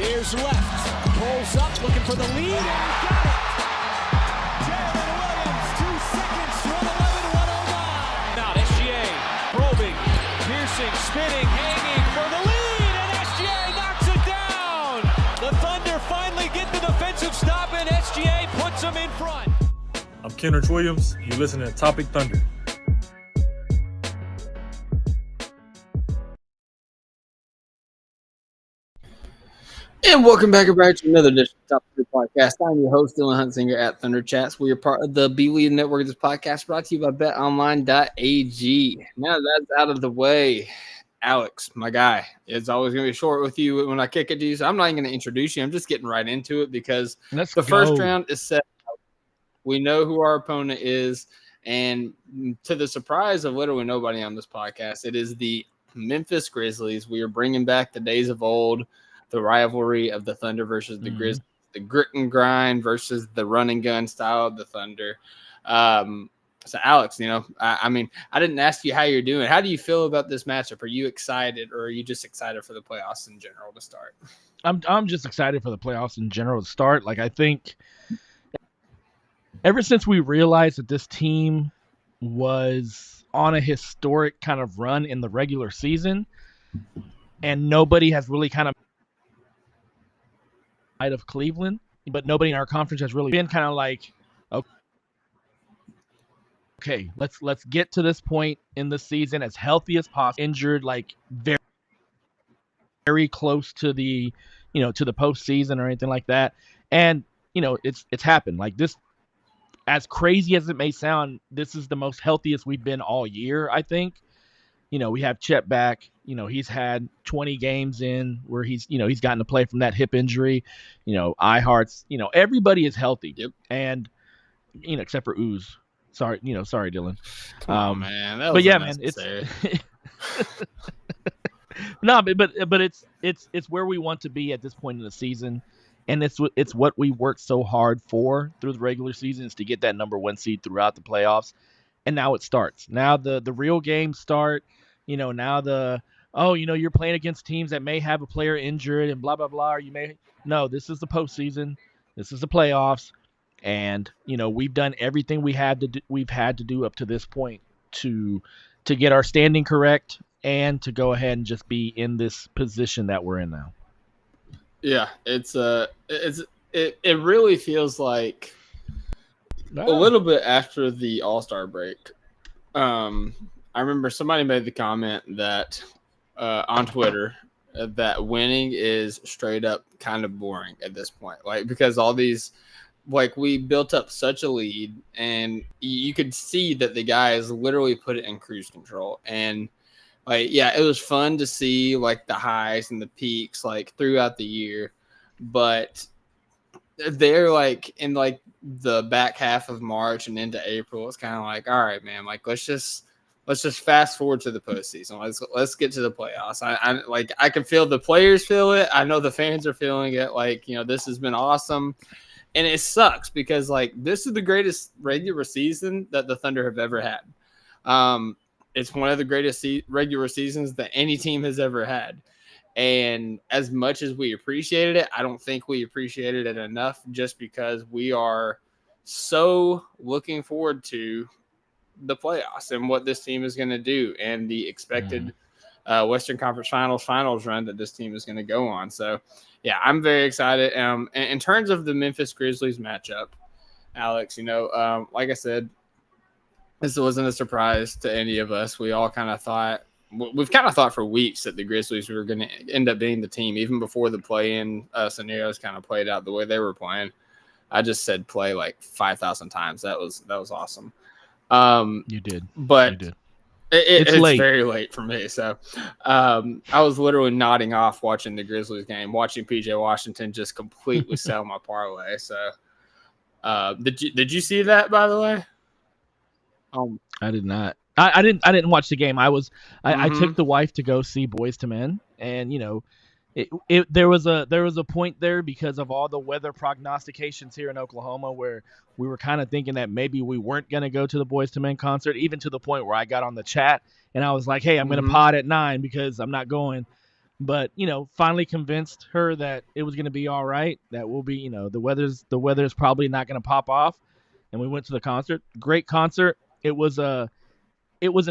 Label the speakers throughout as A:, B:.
A: Here's left. Pulls up, looking for the lead, and got it. Jalen Williams, 2 seconds, 1:11.109. Now SGA, probing, piercing, spinning, hanging for the lead, and SGA knocks it down. The Thunder finally get the defensive stop, and SGA puts them in front.
B: I'm Kenrich Williams. You're listening to Topic Thunder.
C: And welcome back to another edition of Top 3 Podcast. I'm your host, Dylan Huntsinger at Thunder Chats. We are part of the B-League Network of this podcast, brought to you by betonline.ag. Now that's out of the way, Alex, my guy, it's always going to be short with you when I kick it to you, so I'm not even going to introduce you. I'm just getting right into it because first round is set. We know who our opponent is, and to the surprise of literally nobody on this podcast, it is the Memphis Grizzlies. We are bringing back the days of old, the rivalry of the Thunder versus the Grizzlies, the grit and grind versus the run and gun style of the Thunder. So, Alex, I mean, I didn't ask you how you're doing. How do you feel about this matchup? Are you excited, or are you just excited for the playoffs in general to start?
D: I'm just excited for the playoffs in general to start. Like, I think ever since we realized that this team was on a historic kind of run in the regular season, and nobody has really kind of of Cleveland, but nobody in our conference has really been kind of like, okay, let's get to this point in the season as healthy as possible. Injured, like very, very close to the, to the postseason or anything like that. And it's happened. Like this, as crazy as it may sound, this is the most healthiest we've been all year, I think. We have Chet back. He's had 20 games in where he's gotten to play from that hip injury. Ihart's, everybody is healthy.
C: Yep.
D: And, except for Ooze. Sorry, Dylan.
C: Oh man. That was
D: but yeah, man, it's no, but it's where we want to be at this point in the season. And it's what we worked so hard for through the regular season is to get that number 1 seed throughout the playoffs. And now it starts. Now the real games start. Now you're playing against teams that may have a player injured and blah, blah, blah. Or this is the postseason. This is the playoffs. And, we've done everything we've had to do up to this point to get our standing correct and to go ahead and just be in this position that we're in now.
C: Yeah, it really feels like a little bit after the All-Star break. I remember somebody made the comment that on Twitter that winning is straight up kind of boring at this point. Like, because all these, like, we built up such a lead and you could see that the guys literally put it in cruise control. And like, yeah, it was fun to see like the highs and the peaks like throughout the year, but they're like in like the back half of March and into April, it's kind of like, all right, man, like let's just fast forward to the postseason. Let's get to the playoffs. I can feel the players feel it. I know the fans are feeling it. Like, this has been awesome. And it sucks because like this is the greatest regular season that the Thunder have ever had. It's one of the greatest regular seasons that any team has ever had. And as much as we appreciated it, I don't think we appreciated it enough just because we are so looking forward to the playoffs and what this team is going to do and the expected Western Conference Finals run that this team is going to go on. So, yeah, I'm very excited. In terms of the Memphis Grizzlies matchup, Alex, like I said, this wasn't a surprise to any of us. We all kind of thought – we've kind of thought for weeks that the Grizzlies were going to end up being the team, even before the play-in scenarios kind of played out the way they were playing. I just said play like 5,000 times. That was awesome.
D: You did.
C: But
D: you did.
C: It's late. Very late for me. So I was literally nodding off watching the Grizzlies game, watching PJ Washington just completely sell my parlay. So did you see that, by the way?
D: I did not. I didn't watch the game. I took the wife to go see Boys to Men, and there was a point there because of all the weather prognostications here in Oklahoma where we were kind of thinking that maybe we weren't going to go to the Boys to Men concert, even to the point where I got on the chat and I was like, hey, I'm going to pod at 9 because I'm not going. but finally convinced her that it was going to be all right. That will be, the weather's probably not going to pop off. And we went to the concert. Great concert. It was an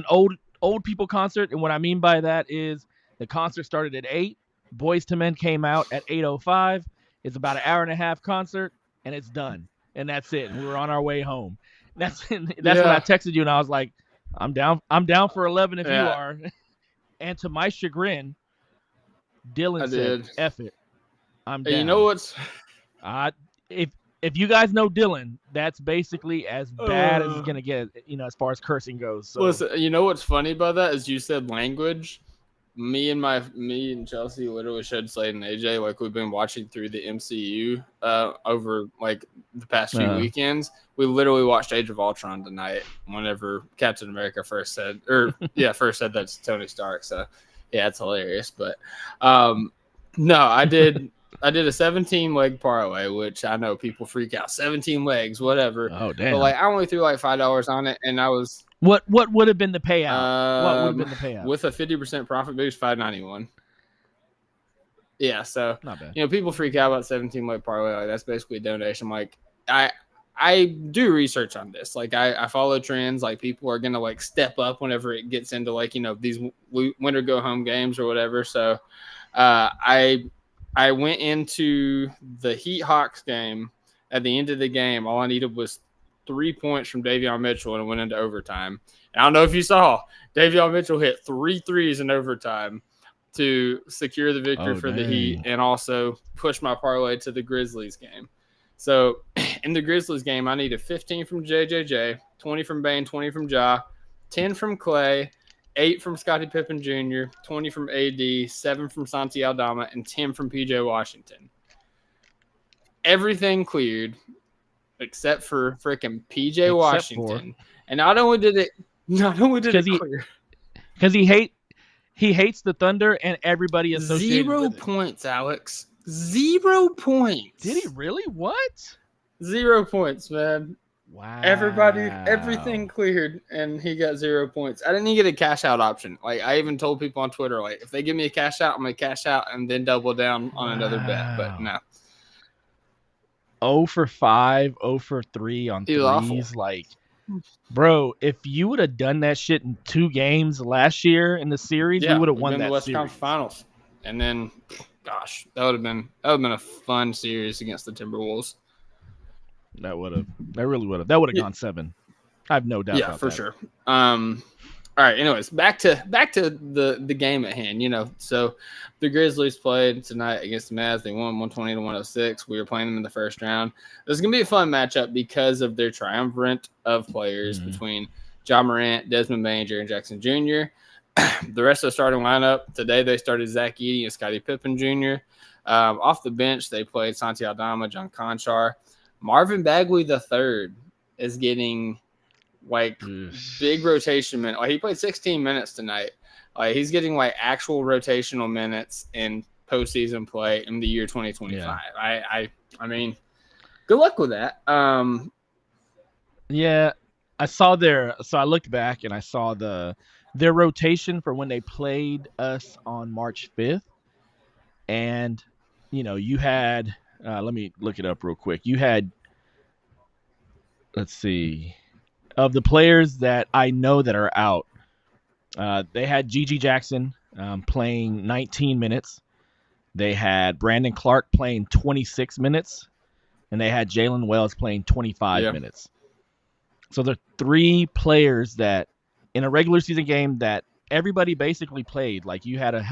D: old people concert, and what I mean by that is the concert started at 8. Boys to Men came out at 8:05. It's about an hour and a half concert, and it's done, and that's it. And we were on our way home. That's when I texted you, and I was like, I'm down for 11 if you are. And to my chagrin, Dylan said, "F it, I'm down."
C: You know what's
D: if you guys know Dylan, that's basically as bad as it's gonna get, as far as cursing goes. So.
C: Listen, you know what's funny about that is you said language. Me and Chelsea literally showed Slade and AJ, like, we've been watching through the MCU over like the past few weekends. We literally watched Age of Ultron tonight whenever Captain America first said that's Tony Stark. So yeah, it's hilarious. But no, I did a 17-leg parlay, which I know people freak out. 17 legs, whatever.
D: Oh, damn.
C: But like, I only threw like $5 on it, and I was
D: what would have been the payout? What would have been the payout?
C: With a 50% profit boost, $591. Yeah, so
D: not bad.
C: People freak out about 17-leg parlay. Like, that's basically a donation. Like, I do research on this. Like, I follow trends. Like, people are gonna like step up whenever it gets into like these winter go home games or whatever. So I went into the Heat Hawks game. At the end of the game, all I needed was 3 points from Davion Mitchell, and it went into overtime. And I don't know if you saw, Davion Mitchell hit 3 threes in overtime to secure the victory for the Heat, and also push my parlay to the Grizzlies game. So in the Grizzlies game, I needed 15 from JJJ, 20 from Bane, 20 from Ja, 10 from Clay, 8 from Scottie Pippen Jr., 20 from AD, 7 from Santi Aldama, and 10 from PJ Washington. Everything cleared except for freaking PJ Washington. And not only did it clear,
D: because he hates the Thunder and everybody associated
C: 0
D: with it.
C: Points, Alex. 0 points.
D: Did he really? What?
C: 0 points, man.
D: Wow.
C: Everything cleared, and he got 0 points. I didn't even get a cash out option. Like, I even told people on Twitter, like, if they give me a cash out, I'm going to cash out and then double down on another bet. But no.
D: 0 for 5, 0 for 3 on threes.
C: Awful.
D: Like, bro, if you would have done that shit in 2 games last year in the series, we would have won that
C: the West
D: series.
C: Conference Finals. And then, gosh, that would have been a fun series against the Timberwolves.
D: That really would have. That would have gone 7. I have no doubt about that.
C: Yeah, for sure. All right, anyways, back to the game at hand. So the Grizzlies played tonight against the Mavs. They won 120-106. We were playing them in the first round. This is going to be a fun matchup because of their triumvirate of players between Ja Morant, Desmond Bane, Jaren Jackson Jr. The rest of the starting lineup, today they started Zach Edey and Scottie Pippen Jr. Off the bench, they played Santi Aldama, John Conchar. Marvin Bagley III is getting like big rotation minutes. Like, he played 16 minutes tonight. Like, he's getting like actual rotational minutes in postseason play in the year 2025. Yeah. I mean, good luck with that.
D: Yeah, I saw so I looked back and I saw their rotation for when they played us on March 5th. And, you had, let me look it up real quick. You had, let's see, of the players that I know that are out, they had Gigi Jackson playing 19 minutes. They had Brandon Clark playing 26 minutes. And they had Jalen Wells playing 25 minutes. So there are 3 players that in a regular season game that everybody basically played. Like, you had a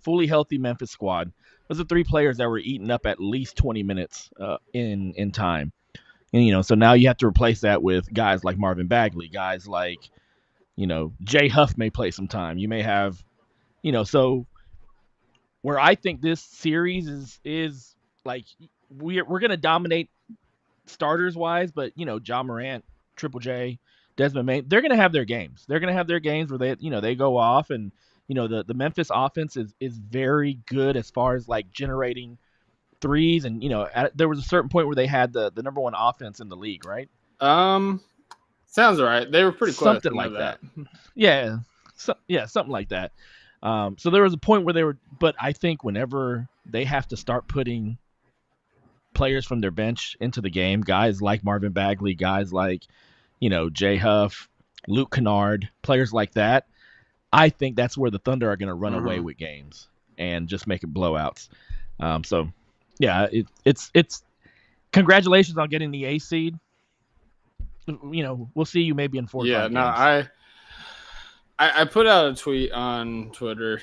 D: fully healthy Memphis squad. Those are 3 players that were eating up at least 20 minutes in time. And, so now you have to replace that with guys like Marvin Bagley, guys like, Jay Huff may play some time. You may have, so where I think this series is like, we're going to dominate starters wise, but, Ja Morant, Triple J, Desmond Bane, they're going to have their games. They're going to have their games where they, they go off, and, the Memphis offense is very good as far as like generating threes, and there was a certain point where they had the number 1 offense in the league, right?
C: Sounds right. They were pretty close.
D: Something like that. Yeah, something like that. So there was a point where they were, but I think whenever they have to start putting players from their bench into the game, guys like Marvin Bagley, guys like, Jay Huff, Luke Kennard, players like that, I think that's where the Thunder are going to run away with games and just make it blowouts. So, yeah, it's congratulations on getting the A seed. We'll see you maybe in 4 or 5 games.
C: Yeah, I put out a tweet on Twitter,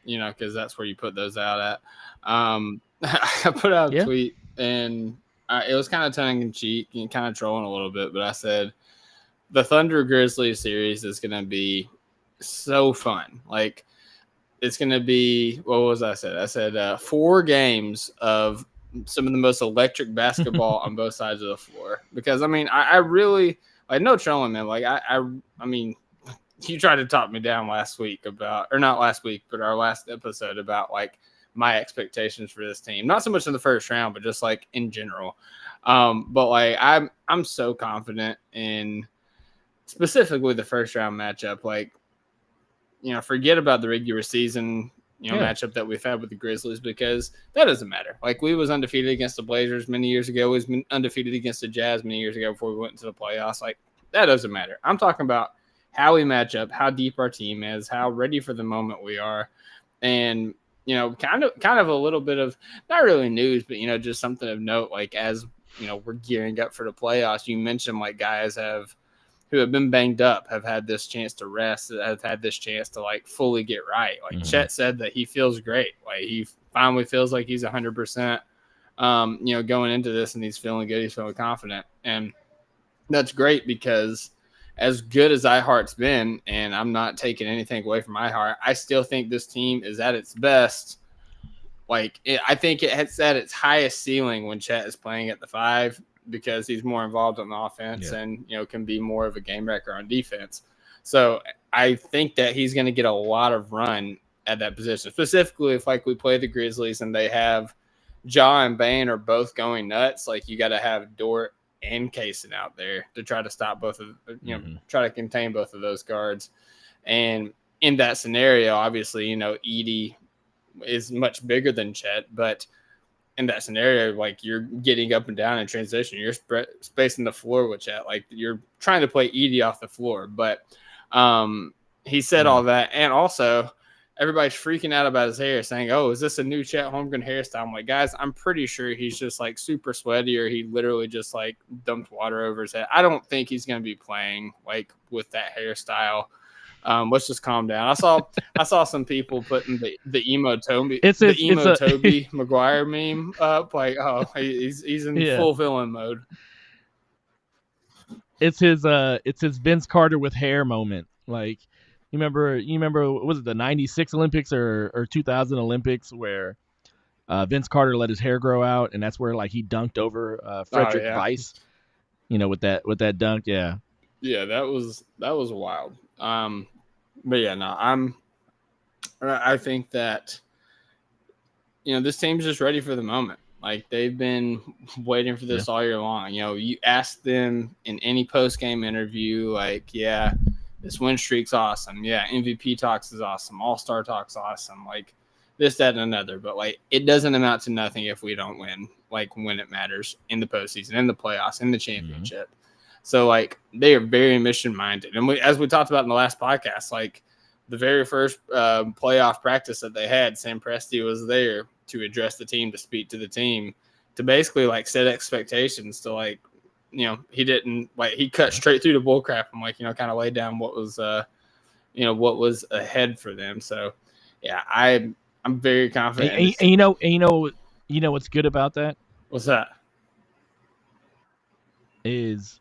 C: because that's where you put those out at. I put out a tweet, and it was kind of tongue-in-cheek and kind of trolling a little bit, but I said, the Thunder Grizzlies series is going to be so fun. Like, it's going to be, what was I said? I said 4 games of some of the most electric basketball on both sides of the floor. Because, I really, no trolling, man. Like, I mean, you tried to talk me down last week or not last week, but our last episode about, my expectations for this team. Not so much in the first round, but just, in general. But, I'm so confident in specifically the first round matchup. Forget about the regular season, matchup that we've had with the Grizzlies, because that doesn't matter. We was undefeated against the Blazers many years ago. We was undefeated against the Jazz many years ago before we went into the playoffs. That doesn't matter. I'm talking about how we match up, how deep our team is, how ready for the moment we are. And, kind of a little bit of, not really news, but, just something of note, as, we're gearing up for the playoffs. You mentioned guys who have been banged up have had this chance to rest, have had this chance to fully get right. Chet said that he feels great. He finally feels like he's 100%, going into this, and he's feeling good. He's feeling confident. And that's great, because as good as iHeart's been, and I'm not taking anything away from iHeart, I still think this team is at its best. I think it's at its highest ceiling when Chet is playing at the 5, because he's more involved on the offense and, can be more of a game wrecker on defense. So I think that he's going to get a lot of run at that position, specifically if we play the Grizzlies and they have Ja and Bane are both going nuts. You got to have Dort and Kaysen out there to try to stop both of, try to contain both of those guards. And in that scenario, obviously, Edey is much bigger than Chet, but in that scenario, you're getting up and down in transition, you're spacing the floor with Chet. You're trying to play Edey off the floor. But he said all that. And also, everybody's freaking out about his hair, saying, oh, is this a new Chet Holmgren hairstyle? I'm like, guys, I'm pretty sure he's just super sweaty, or he literally just dumped water over his head. I don't think he's going to be playing with that hairstyle. Let's just calm down. I saw some people putting the emo Toby, Toby Maguire meme up. He's in full villain mode.
D: It's his Vince Carter with hair moment. You remember, was it the 96 Olympics or 2000 Olympics where Vince Carter let his hair grow out, and that's where he dunked over Frederick Weiss, with that dunk. Yeah,
C: that was wild. But yeah, no, I think that, this team's just ready for the moment. They've been waiting for this all year long. You ask them in any post-game interview, this win streak's awesome. Yeah, MVP talks is awesome. All-star talk's awesome. This, that, and another. But, it doesn't amount to nothing if we don't win, when it matters in the postseason, in the playoffs, in the championship. So, they are very mission-minded. And as we talked about in the last podcast, the very first playoff practice that they had, Sam Presti was there to address the team, to speak to the team, to basically, set expectations to, he didn't, he cut straight through the bull crap and, kind of laid down what was, what was ahead for them. So, yeah, I'm very confident.
D: And you know what's good about that?
C: What's that?
D: Is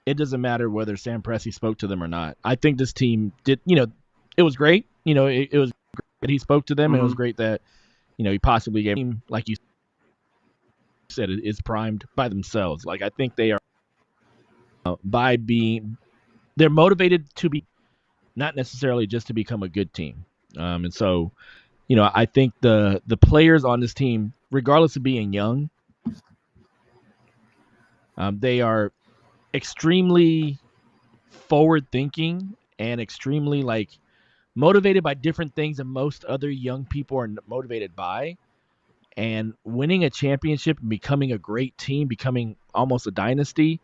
D: it doesn't matter whether Sam Presti spoke to them or not. I think this team did, it was great. It was great that he spoke to them. And it was great that, he possibly gave him, like you said, is primed by themselves. I think they are, they're motivated to be, not necessarily just to become a good team. And so, I think the players on this team, regardless of being young, they are extremely forward thinking and extremely motivated by different things than most other young people are motivated by. And winning a championship and becoming a great team, becoming almost a dynasty,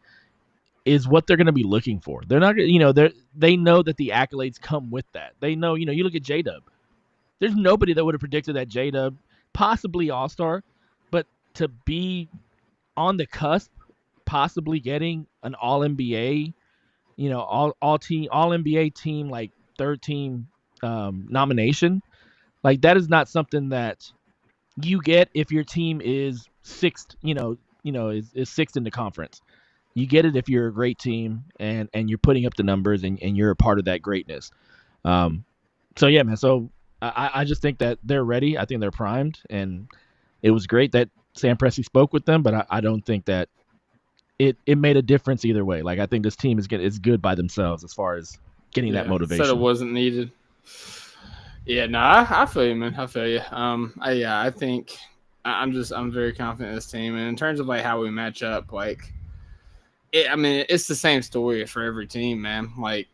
D: is what they're going to be looking for. They're not, they know that the accolades come with that. They know, you look at J-Dub. There's nobody that would have predicted that J-Dub, possibly All-Star, but to be on the cusp, possibly getting an All-NBA, All-NBA team, like third team nomination, like that is not something that you get if your team is sixth, is sixth in the conference. You get it if you're a great team and you're putting up the numbers and you're a part of that greatness. So yeah, man. So I just think that they're ready. I think they're primed, and it was great that Sam Presti spoke with them, but I don't think that it made a difference either way. Like, I think this team is good by themselves as far as getting that motivation.
C: Said it wasn't needed. Yeah, no, I feel you, man. I feel you. I think I'm very confident in this team, and in terms of like how we match up, like, it's the same story for every team, man. Like,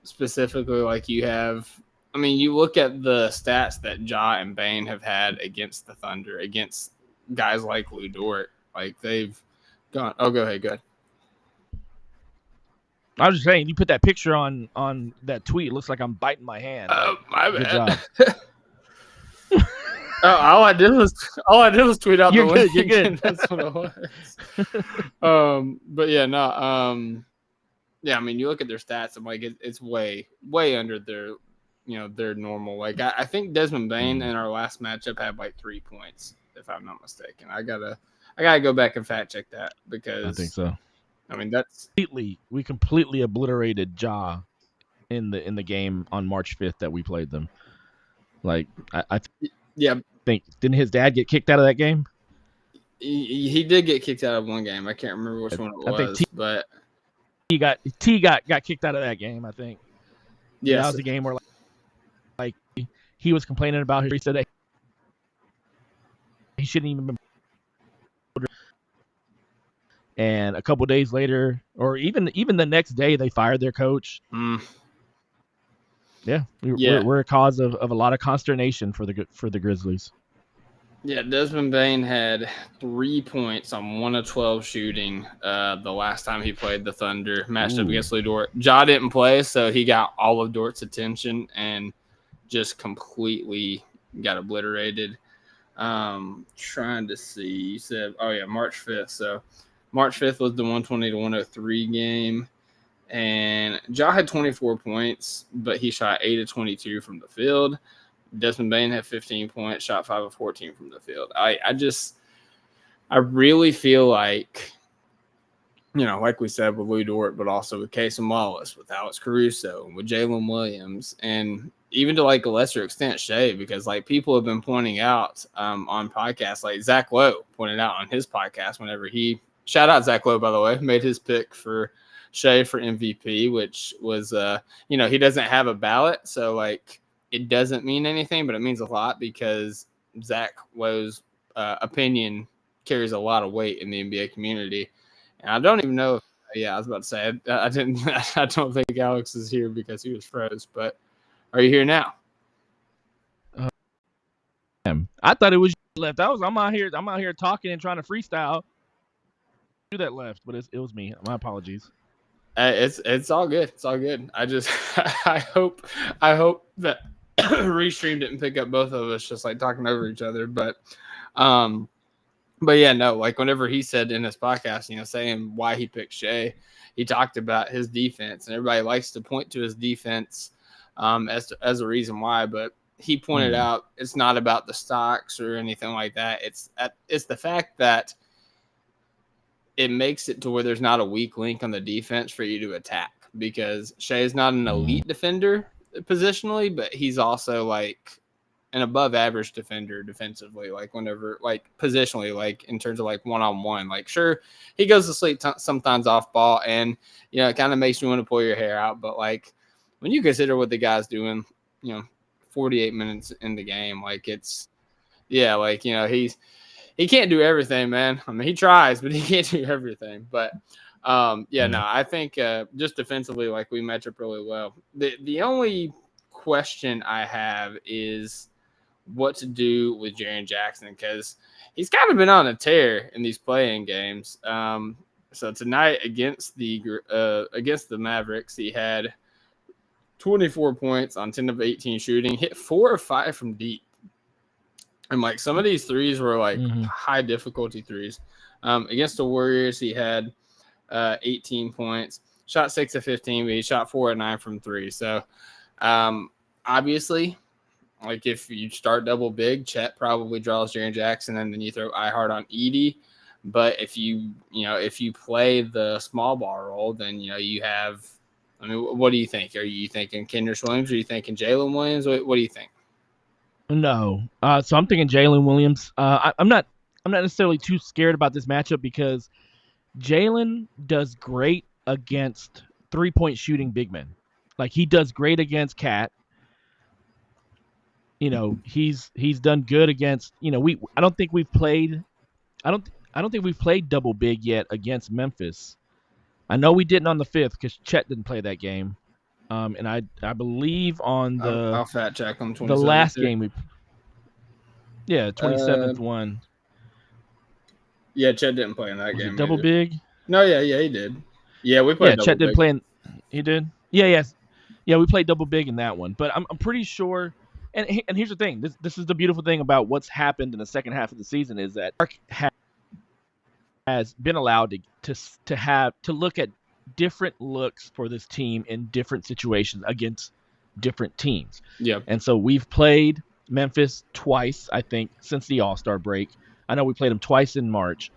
C: specifically, like you look at the stats that Ja and Bane have had against the Thunder, against guys like Lou Dort. Like, they've gone. Oh, go ahead.
D: I was just saying, you put that picture on that tweet. It looks like I'm biting my hand.
C: Oh, my bad.
D: Good job.
C: All I did was tweet out
D: You're
C: the
D: good.
C: link.
D: You're good.
C: That's what it was. But yeah, no. Yeah, I mean, you look at their stats. I'm like, it's way under their normal. Like, I think Desmond Bane in our last matchup had like 3 points, if I'm not mistaken. I gotta go back and fact check that, because
D: I think so.
C: I mean, that's
D: we completely obliterated Ja in the game on March 5th that we played them. Like, I think, didn't his dad get kicked out of that game?
C: He did get kicked out of one game. I can't remember which one it was,
D: I think
C: but
D: T got kicked out of that game, I think.
C: yes.
D: That was the game where like he was complaining about he said that he shouldn't even been. And a couple days later, or even the next day, they fired their coach. Yeah, we're a cause of a lot of consternation for the Grizzlies.
C: Yeah, Desmond Bane had 3 points on 1 of 12 shooting the last time he played the Thunder, matched up against Lou Dort. Ja didn't play, so he got all of Dort's attention and just completely got obliterated. Trying to see. You said, March 5th. So March 5th was the 120 to 103 game. And Ja had 24 points, but he shot 8 of 22 from the field. Desmond Bane had 15 points, shot 5 of 14 from the field. I really feel like, like we said with Lou Dort, but also with Casey Wallace, with Alex Caruso, with Jalen Williams, and even to like a lesser extent Shea, because like people have been pointing out on podcasts, like Zach Lowe pointed out on his podcast whenever shout out Zach Lowe, by the way, made his pick for Shea for MVP, which was, he doesn't have a ballot. So like, it doesn't mean anything, but it means a lot because Zach Lowe's opinion carries a lot of weight in the NBA community. And I don't even know I was about to say, I don't think Alex is here because he was froze, but are you here now?
D: I thought it was left. I'm out here talking and trying to freestyle. Do that left, but it was me. My apologies.
C: It's all good. It's all good. I just I hope that Restream didn't pick up both of us just like talking over each other. But yeah, no, like whenever he said in his podcast, saying why he picked Shea, he talked about his defense, and everybody likes to point to his defense as a reason why, but he pointed out it's not about the stocks or anything like that. It's the fact that it makes it to where there's not a weak link on the defense for you to attack, because Shea is not an elite defender positionally, but he's also like an above average defender defensively, like whenever, like positionally, like in terms of like one-on-one, like sure, he goes to sleep sometimes off ball, and it kind of makes you want to pull your hair out, but like when you consider what the guy's doing, 48 minutes in the game, like he can't do everything, man. I mean, he tries, but he can't do everything. But, I think just defensively, like, we match up really well. The only question I have is what to do with Jaren Jackson, because he's kind of been on a tear in these play-in games. So tonight against the Mavericks, he had 24 points on 10 of 18 shooting, hit 4 of 5 from deep. And like some of these threes were like high difficulty threes. Against the Warriors, he had 18 points, shot 6 of 15, but he shot 4 of 9 from 3. So obviously, like if you start double big, Chet probably draws Jaren Jackson, and then you throw iHeart on Edey. But if you play the small ball role, then you have. I mean, what do you think? Are you thinking Kenrich Williams? Or are you thinking Jalen Williams? What do you think?
D: No, so I'm thinking Jalen Williams. I'm not necessarily too scared about this matchup because Jalen does great against 3-point shooting big men. Like he does great against Cat. He's done good against. I don't think we've played double big yet against Memphis. I know we didn't on the 5th because Chet didn't play that game. And I believe on
C: I'll fat check on
D: the last game 27th one.
C: Yeah, Chet didn't play in that game.
D: It double big?
C: No, yeah, he did. Yeah, we played.
D: Yeah, Chet didn't play. He did. Yeah, we played double big in that one. But I'm pretty sure. And here's the thing. This is the beautiful thing about what's happened in the second half of the season is that Mark has been allowed to look at different looks for this team in different situations against different teams.
C: Yeah.
D: And so we've played Memphis twice, I think, since the All-Star break. I know we played them twice in March.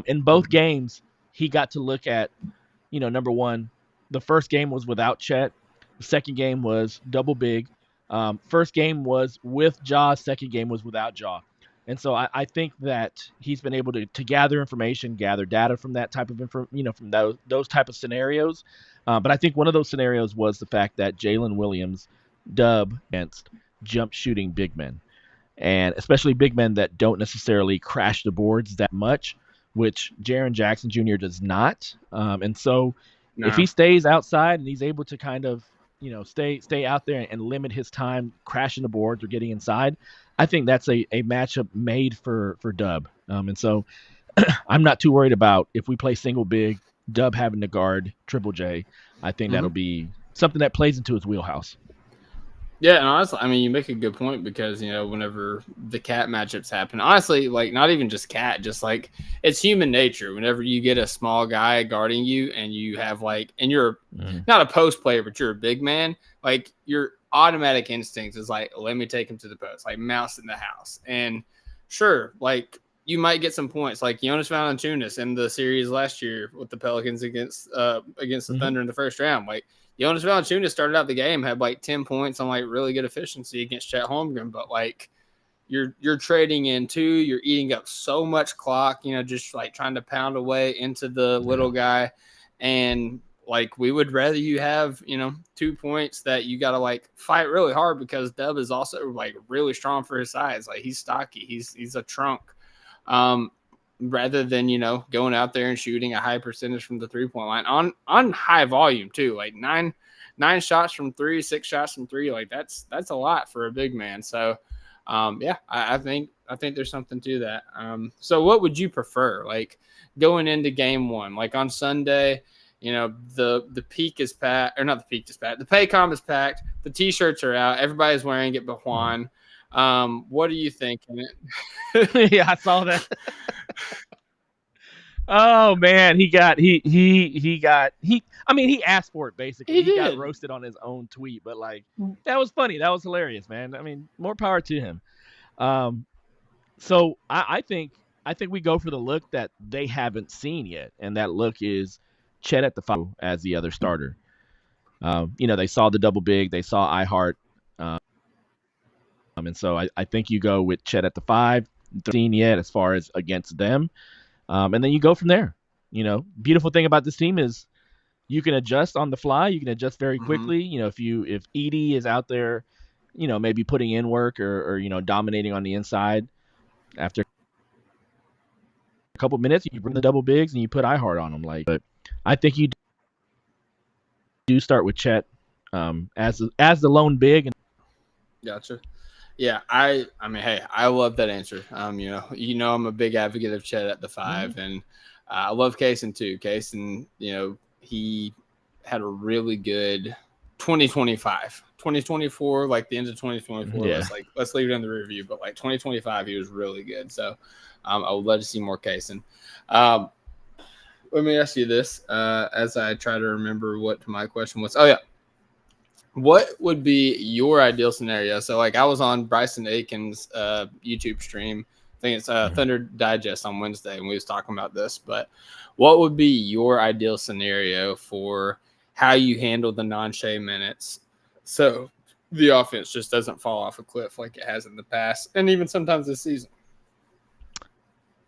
D: In both games, he got to look at, number one, the first game was without Chet. The second game was double big. First game was with Ja. Second game was without Ja. And so I think that he's been able to gather information, gather data from that type of from those type of scenarios. But I think one of those scenarios was the fact that Jalen Williams dub against jump shooting big men, and especially big men that don't necessarily crash the boards that much, which Jaren Jackson Jr. does not. And so if he stays outside and he's able to kind of stay out there and limit his time crashing the boards or getting inside, I think that's a matchup made for Dub. And so I'm not too worried about if we play single big, Dub having to guard Triple J. I think that'll be something that plays into his wheelhouse.
C: Yeah, and honestly, I mean, you make a good point because, whenever the Cat matchups happen, honestly, like not even just Cat, just like it's human nature. Whenever you get a small guy guarding you and you have and you're not a post player, but you're a big man, like your automatic instinct is like, let me take him to the post, like mouse in the house. And sure, like you might get some points like Jonas Valanciunas in the series last year with the Pelicans against the Thunder in the first round. Like Jonas Valanciunas started out the game, had 10 points on really good efficiency against Chet Holmgren, but you're trading in two, you're eating up so much clock, just trying to pound away into the little guy. And we would rather you have, 2 points that you got to fight really hard because Dub is also really strong for his size. He's stocky. He's a trunk. Rather than, going out there and shooting a high percentage from the 3-point line on high volume too, nine shots from 3, 6 shots from 3. That's a lot for a big man. So, I think there's something to that. So what would you prefer? Going into game one, on Sunday, the peak is packed, or not the peak is packed. The Paycom is packed. The t-shirts are out. Everybody's wearing it but Juan. What are you thinking?
D: Yeah, I saw that. Oh man, he asked for it basically. He got roasted on his own tweet, but that was funny. That was hilarious, man. I mean, more power to him. So I think we go for the look that they haven't seen yet, and that look is Chet at the 5 as the other starter. They saw the double big, they saw iHeart. And so I think you go with Chet at the 5, seen yet as far as against them. And then you go from there. Beautiful thing about this team is you can adjust on the fly. You can adjust very quickly. If Edey is out there, maybe putting in work or dominating on the inside, after a couple minutes, you bring the double bigs and you put iHeart on them. But I think you do start with Chet as the lone big, and
C: Gotcha. Yeah, I mean, hey, I love that answer. I'm a big advocate of Chet at the 5, and I love Kaysen too. Kaysen, he had a really good 2025, 2024, like the end of 2024.
D: Yeah.
C: Let's leave it in the review, but like 2025, he was really good. So, I would love to see more Kaysen. Let me ask you this, as I try to remember what my question was. Oh yeah. What would be your ideal scenario? So, like, I was on Bryson Aiken's YouTube stream. I think it's Thunder Digest on Wednesday, and we was talking about this. But what would be your ideal scenario for how you handle the non-Shea minutes so the offense just doesn't fall off a cliff like it has in the past, and even sometimes this season?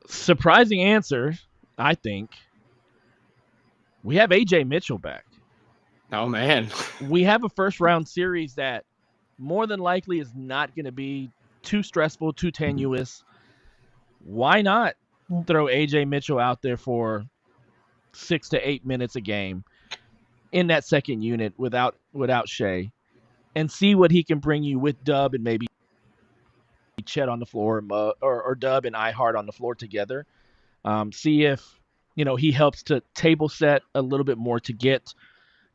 D: Surprising answer, I think. We have A.J. Mitchell back.
C: Oh, man.
D: We have a first-round series that more than likely is not going to be too stressful, too tenuous. Why not throw A.J. Mitchell out there for 6 to 8 minutes a game in that second unit without Shea and see what he can bring you with Dub and maybe Chet on the floor or Dub and iHeart on the floor together. See if, he helps to table set a little bit more to get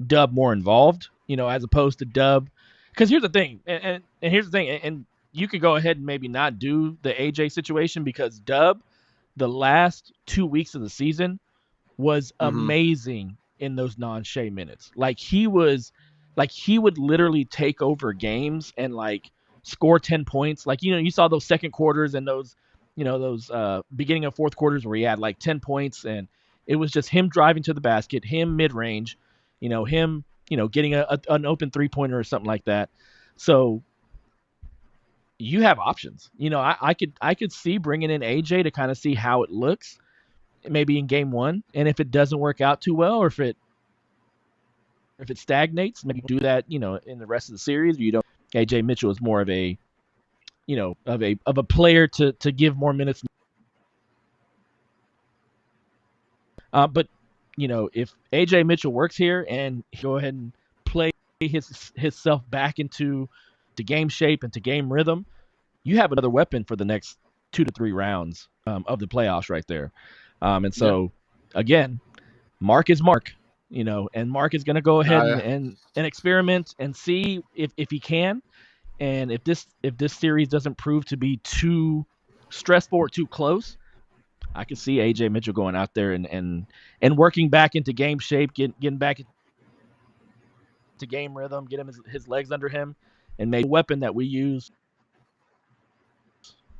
D: Dub more involved, as opposed to Dub. Because here's the thing, and here's the thing, and you could go ahead and maybe not do the AJ situation because Dub, the last 2 weeks of the season, was amazing in those non-Shea minutes. He would literally take over games and score 10 points. You saw those second quarters and those beginning of fourth quarters where he had 10 points, and it was just him driving to the basket, him mid-range, him, getting an open three-pointer or something like that. So you have options. I could see bringing in AJ to kind of see how it looks maybe in game 1. And if it doesn't work out too well, or if it stagnates, maybe do that, in the rest of the series. AJ Mitchell is more of a, of a player to give more minutes. But if AJ Mitchell works here and go ahead and play himself back into game shape and to game rhythm, you have another weapon for the next 2 to 3 rounds of the playoffs right there. And so, again, Mark is Mark, and Mark is going to go ahead and experiment and see if he can. And if this series doesn't prove to be too stressful or too close, I can see AJ Mitchell going out there and working back into game shape, getting back to game rhythm, get him his legs under him, and make a weapon that we use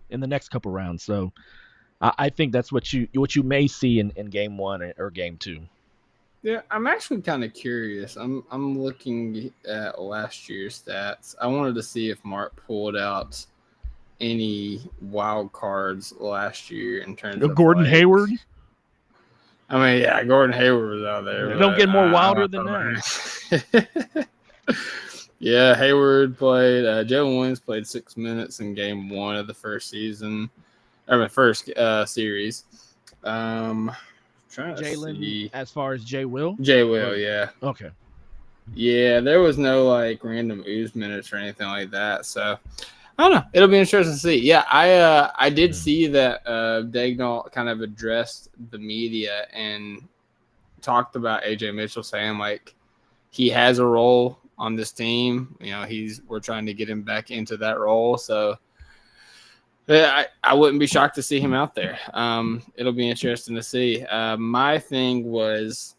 D: in the next couple rounds. So I think that's what you may see in game 1 or game 2.
C: Yeah, I'm actually kind of curious. I'm looking at last year's stats. I wanted to see if Mark pulled out any wild cards last year in terms of
D: Gordon Hayward.
C: I mean, yeah, Gordon Hayward was out there.
D: Don't get more wilder than that.
C: Yeah, Hayward played. Jalen Williams played 6 minutes in game 1 of the first season, or the first series.
D: Jalen, as far as J Will,
C: yeah.
D: Okay.
C: Yeah, there was no random ooze minutes or anything like that. So I don't know. It'll be interesting to see. Yeah, I did see that Dagnall kind of addressed the media and talked about AJ Mitchell saying he has a role on this team. We're trying to get him back into that role. So yeah, I wouldn't be shocked to see him out there. It'll be interesting to see. My thing was,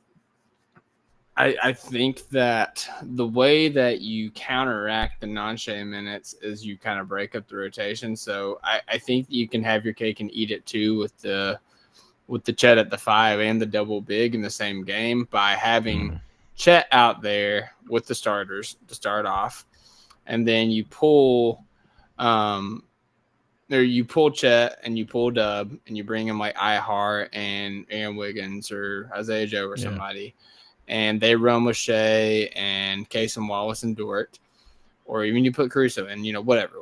C: I think that the way that you counteract the non-Shea minutes is you kind of break up the rotation. So I think you can have your cake and eat it too with the Chet at the 5 and the double big in the same game by having Chet out there with the starters to start off, and then you pull Chet and you pull Dub and you bring him iHeart and Aaron Wiggins or Isaiah Joe or somebody, and they run with Shea and Kaysen Wallace and Dort, or even you put Caruso in, whatever,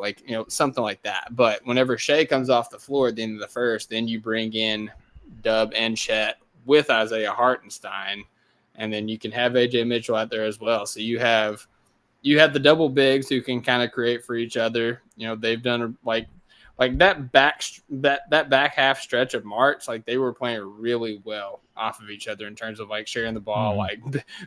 C: something like that. But whenever Shea comes off the floor at the end of the first, then you bring in Dub and Chet with Isaiah Hartenstein, and then you can have AJ Mitchell out there as well. So you have you have the double bigs who can kind of create for each other. You know, they've done like that back half stretch of March, like they were playing really well off of each other in terms of like sharing the ball, like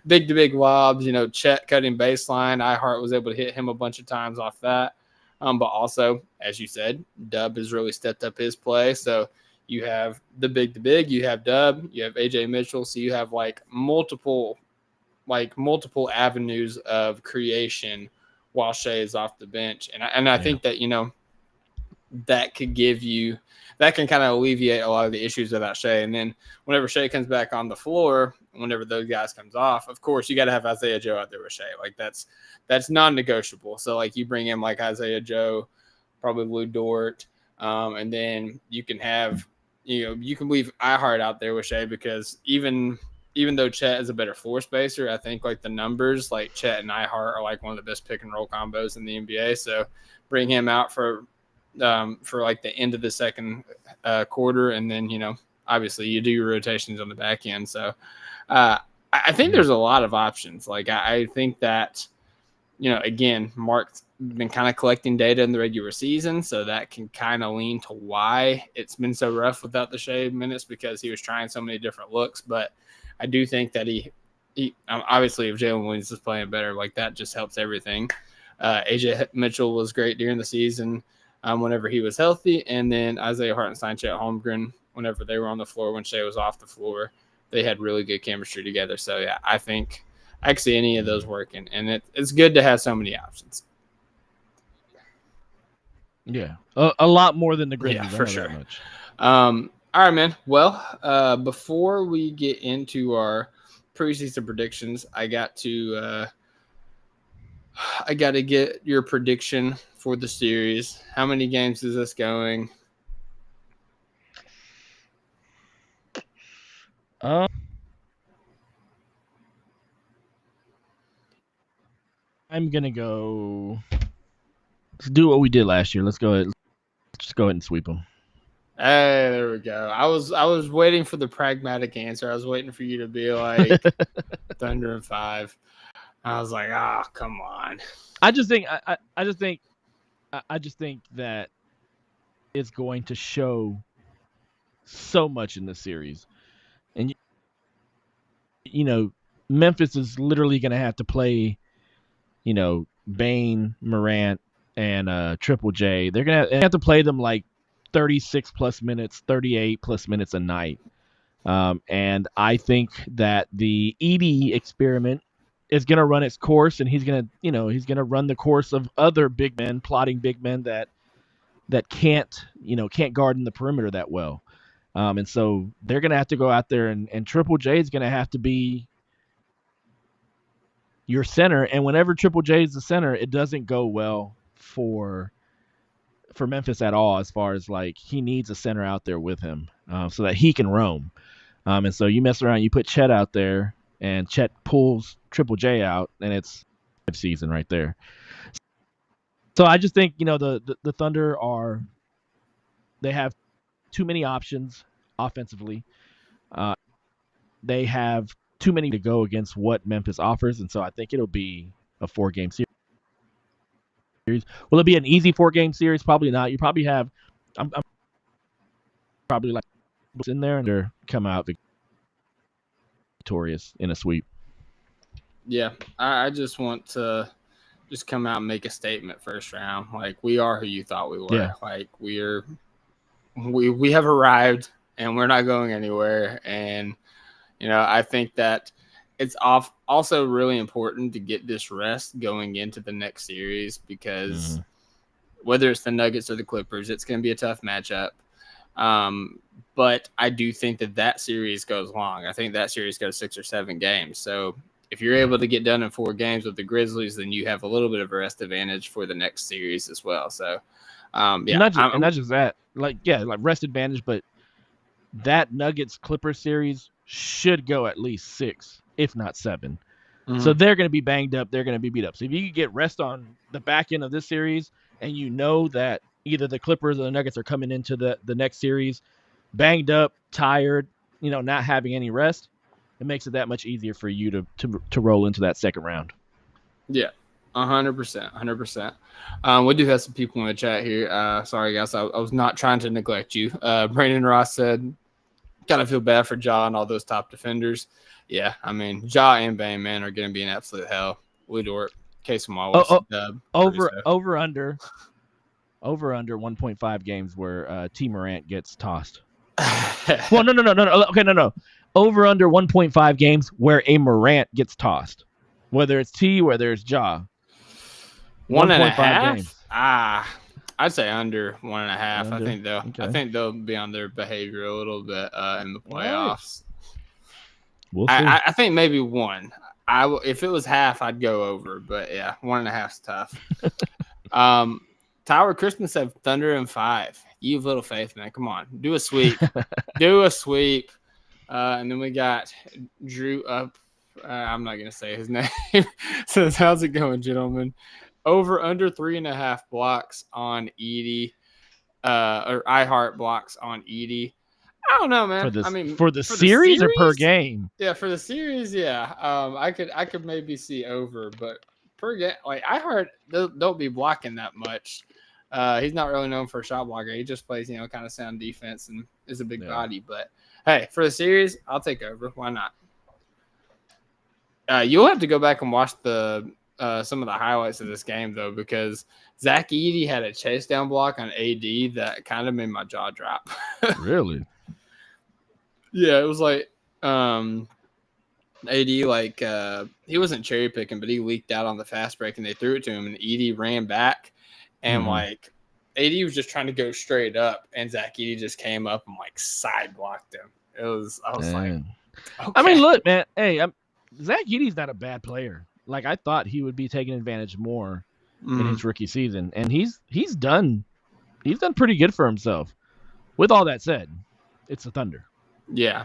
C: big to big lobs. You know, Chet cutting baseline. iHeart was able to hit him a bunch of times off that. But also, as you said, Dub has really stepped up his play. So you have the big, you have Dub, you have AJ Mitchell. So you have like multiple avenues of creation while Shea is off the bench. And I think that, you know, that can kind of alleviate a lot of the issues without Shea. And then whenever Shea comes back on the floor, whenever those guys comes off, of course you got to have Isaiah Joe out there with Shea. Like that's non-negotiable. So like you bring in like Isaiah Joe, probably Lou Dort, and then you can have, you know, you can leave iHeart out there with Shea because even though Chet is a better floor spacer, I think like the numbers, like Chet and iHeart are like one of the best pick and roll combos in the NBA. So bring him out for like the end of the second quarter. And then, you know, obviously you do your rotations on the back end. So I think there's a lot of options. Like I think that, you know, again, Mark's been kind of collecting data in the regular season. So that can kind of lean to why it's been so rough without the Shea minutes because he was trying so many different looks. But I do think that he obviously if Jalen Williams is playing better, like that just helps everything. AJ Mitchell was great during the season. Whenever he was healthy, and then Isaiah Hartenstein, Chet Holmgren, whenever they were on the floor, when Shea was off the floor, they had really good chemistry together. So, yeah, I think I can see any of those working, and it's good to have so many options.
D: Yeah, a lot more than the Grizzlies.
C: Yeah, for sure. All right, man. Well, before we get into our preseason predictions, I got to get your prediction for the series. How many games is this going?
D: I'm gonna go. Let's do what we did last year. Let's go ahead. Just go ahead and sweep them.
C: Hey, there we go. I was waiting for the pragmatic answer. I was waiting for you to be like Thunder and 5. I was like, come on.
D: I just think that it's going to show so much in this series, and you know, Memphis is literally going to have to play, you know, Bane, Morant, and Triple J. They're gonna have to play them like 36 plus minutes, 38 plus minutes a night, and I think that the Edey experiment is going to run its course, and he's going to run the course of other big men, plotting big men that can't guard in the perimeter that well. And so they're going to have to go out there and Triple J is going to have to be your center. And whenever Triple J is the center, it doesn't go well for Memphis at all, as far as like he needs a center out there with him so that he can roam. And so you mess around, you put Chet out there, and Chet pulls Triple J out, and it's season right there. So I just think, you know, the Thunder they have too many options offensively. They have too many to go against what Memphis offers, and so I think it'll be a 4-game series. Will it be an easy 4-game series? Probably not. You probably have I'm probably like in there and they're come out victorious in a sweep.
C: Yeah, I just want to just come out and make a statement first round. Like, we are who you thought we were.
D: Yeah.
C: Like, we have arrived, and we're not going anywhere. And, you know, I think that it's also really important to get this rest going into the next series because whether it's the Nuggets or the Clippers, it's going to be a tough matchup. But I do think that series goes long. I think that series goes 6 or 7 games. So if you're able to get done in 4 games with the Grizzlies, then you have a little bit of a rest advantage for the next series as well. So, yeah.
D: Not just that. Like rest advantage, but that Nuggets Clippers series should go at least 6, if not 7. So they're going to be banged up. They're going to be beat up. So if you can get rest on the back end of this series, and you know that either the Clippers or the Nuggets are coming into the next series banged up, tired, you know, not having any rest, it makes it that much easier for you to roll into that second round.
C: Yeah. 100%, 100%. We do have some people in the chat here. Sorry, guys, I was not trying to neglect you. Brandon Ross said, kind of feel bad for Ja and all those top defenders. Yeah, I mean, Ja and Bane, man, are going to be an absolute hell. Woodort, Case Wallace,
D: over under 1.5 games where T Morant gets tossed. Well, no. Okay, no. Over under 1.5 games where a Morant gets tossed, whether it's T, whether it's Ja.
C: 1.5
D: games.
C: I'd say under 1.5.
D: Under?
C: I think they'll be on their behavior a little bit in the playoffs.
D: We'll see.
C: I think maybe 1. If it was half, I'd go over, but yeah, 1.5's tough. Tyler Christmas said Thunder in 5. You have little faith, man. Come on, do a sweep. And then we got Drew up. I'm not gonna say his name. Says, how's it going, gentlemen? Over under 3.5 blocks on Edie, or iHeart blocks on Edie. I don't know, man.
D: For the series or per game?
C: Yeah, for the series, yeah. I could maybe see over, but per game, like iHeart, don't be blocking that much. He's not really known for a shot blocker. He just plays, kind of sound defense and is a big body. But hey, for the series, I'll take over. Why not? You'll have to go back and watch some of the highlights of this game, though, because Zach Edey had a chase down block on AD that kind of made my jaw drop.
D: Really?
C: Yeah, it was like AD, he wasn't cherry picking, but he leaked out on the fast break and they threw it to him, and Edey ran back and AD was just trying to go straight up, and Zach Edey just came up and side blocked him. I was like, okay.
D: I mean, look, man. Hey, Zach Edey's not a bad player. Like, I thought he would be taking advantage more in his rookie season, and he's done pretty good for himself. With all that said, it's the Thunder.
C: Yeah,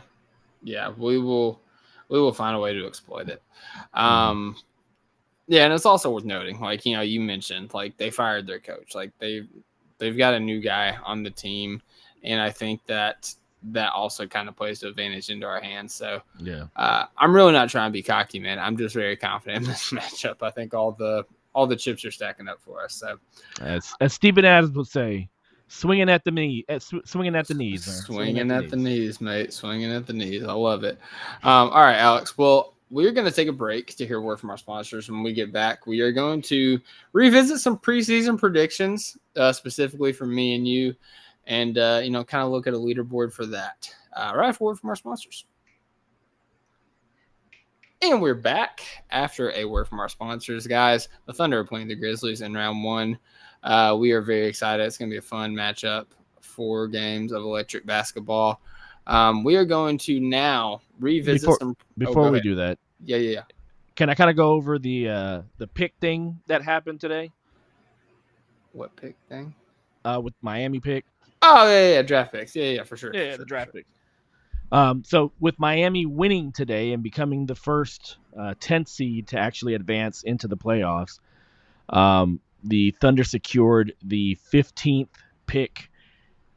C: we will find a way to exploit it. Yeah, and it's also worth noting, you mentioned, they fired their coach, they've got a new guy on the team, and I think that also kind of plays to advantage into our hands. So
D: yeah,
C: I'm really not trying to be cocky, man. I'm just very confident in this matchup. I think all the chips are stacking up for us. So
D: as Steven Adams would say, swinging at the knees. Swinging at the knees,
C: mate. Swinging at the knees. I love it. All right, Alex. Well, we're going to take a break to hear a word from our sponsors. When we get back, we are going to revisit some preseason predictions, specifically for me and you, and kind of look at a leaderboard for that. Right after a word from our sponsors. And we're back after a word from our sponsors, guys. The Thunder are playing the Grizzlies in round 1. We are very excited. It's going to be a fun matchup. 4 games of electric basketball. We are going to now revisit
D: before we do that.
C: Yeah.
D: Can I kind of go over the pick thing that happened today?
C: What pick thing?
D: With Miami pick.
C: Oh yeah, draft picks. Yeah, for sure.
D: Yeah, the draft picks. So with Miami winning today and becoming the first 10th seed to actually advance into the playoffs, the Thunder secured the 15th pick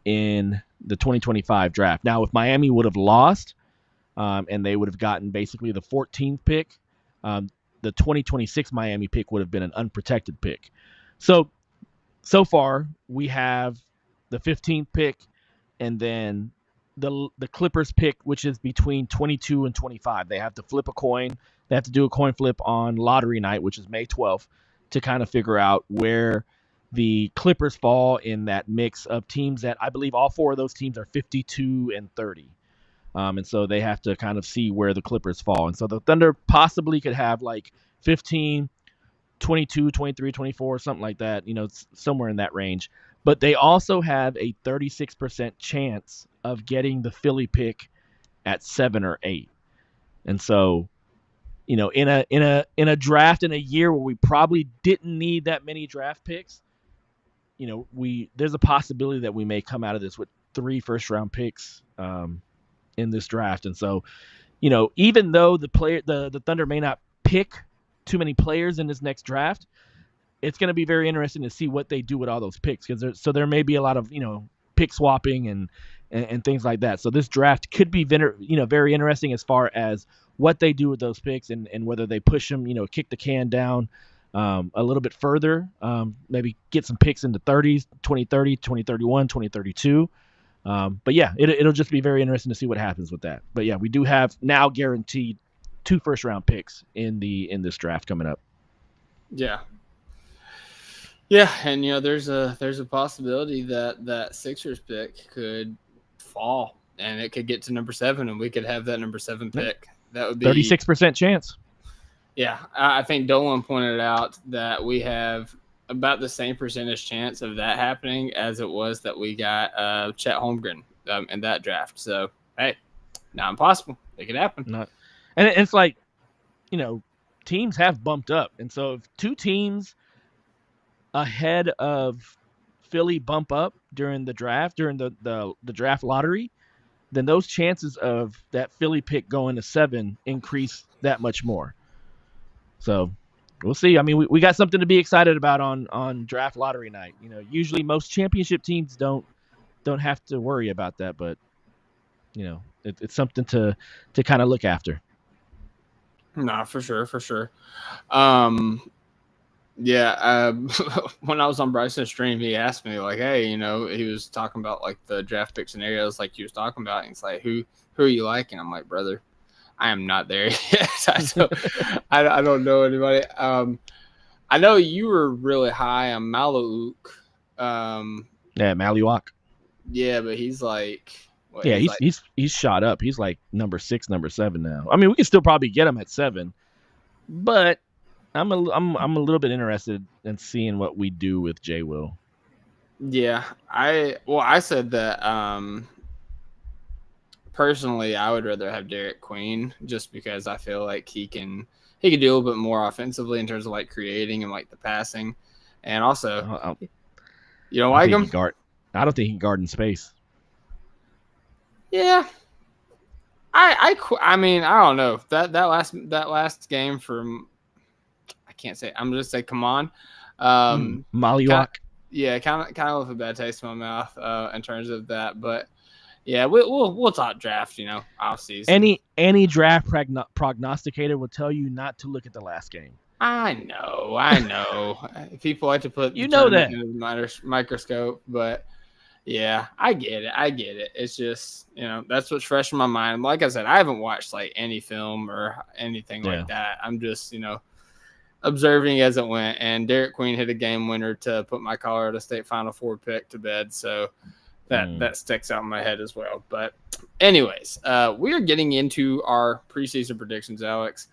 D: in the 2025 draft. Now, if Miami would have lost, and they would have gotten basically the 14th pick, the 2026 Miami pick would have been an unprotected pick. So far, we have the 15th pick, and then the Clippers pick, which is between 22 and 25. They have to flip a coin. They have to do a coin flip on lottery night, which is May 12th, to kind of figure out where the Clippers fall in that mix of teams that I believe all 4 of those teams are 52 and 30. And so they have to kind of see where the Clippers fall. And so the Thunder possibly could have 15, 22, 23, 24, something like that, somewhere in that range. But they also have a 36% chance of getting the Philly pick at 7 or 8. And so, in a draft in a year where we probably didn't need that many draft picks, there's a possibility that we may come out of this with 3 first-round picks in this draft. And so, even though the Thunder may not pick too many players in this next draft, it's going to be very interesting to see what they do with all those picks, because there may be a lot of pick swapping and things like that. So this draft could be very interesting as far as what they do with those picks and whether they push them, kick the can down a little bit further, maybe get some picks in the 30s, 2030, 2031, 2032. But yeah, it'll just be very interesting to see what happens with that. But yeah, we do have now guaranteed 2 first-round picks in this draft coming up.
C: Yeah, and there's a possibility that Sixers pick could fall and it could get to number 7, and we could have that number 7 pick. That would be
D: 36% chance.
C: Yeah, I think Dolan pointed out that we have about the same percentage chance of that happening as it was that we got Chet Holmgren in that draft. So hey, not impossible. It could happen.
D: And it's like, teams have bumped up, and so if 2 teams ahead of Philly bump up during the draft, during the draft lottery, then those chances of that Philly pick going to 7 increase that much more. So we'll see. I mean, we got something to be excited about on draft lottery night. Usually most championship teams don't have to worry about that, but it's something to kind of look after.
C: No, for sure. Yeah, when I was on Bryson's stream, he asked me like, "Hey, he was talking about like the draft pick scenarios, like he was talking about." And he's like, "Who are you liking?" I'm like, "Brother, I am not there yet. I don't know anybody." I know you were really high on Maluk.
D: Maluak.
C: Yeah, but he's like,
D: he's shot up. He's like number 6, number 7 now. I mean, we can still probably get him at 7, but I'm a little bit interested in seeing what we do with J. Will. Yeah,
C: I said that personally I would rather have Derek Queen just because I feel like he can do a little bit more offensively in terms of like creating and like the passing, and also you don't like him.
D: I don't think he can guard in space.
C: Yeah, I mean I don't know that last game from. Can't say. I'm just say, come on,
D: Mollywalk.
C: Kind of with a bad taste in my mouth in terms of that. But yeah, we'll talk draft. Off season.
D: Any draft prognosticator will tell you not to look at the last game.
C: I know. People like to put
D: that
C: in the microscope, but yeah, I get it. It's just that's what's fresh in my mind. Like I said, I haven't watched like any film or anything like that. I'm just observing as it went, and Derek Queen hit a game winner to put my Colorado State Final Four pick to bed, so that sticks out in my head as well. But anyways, we are getting into our preseason predictions, Alex.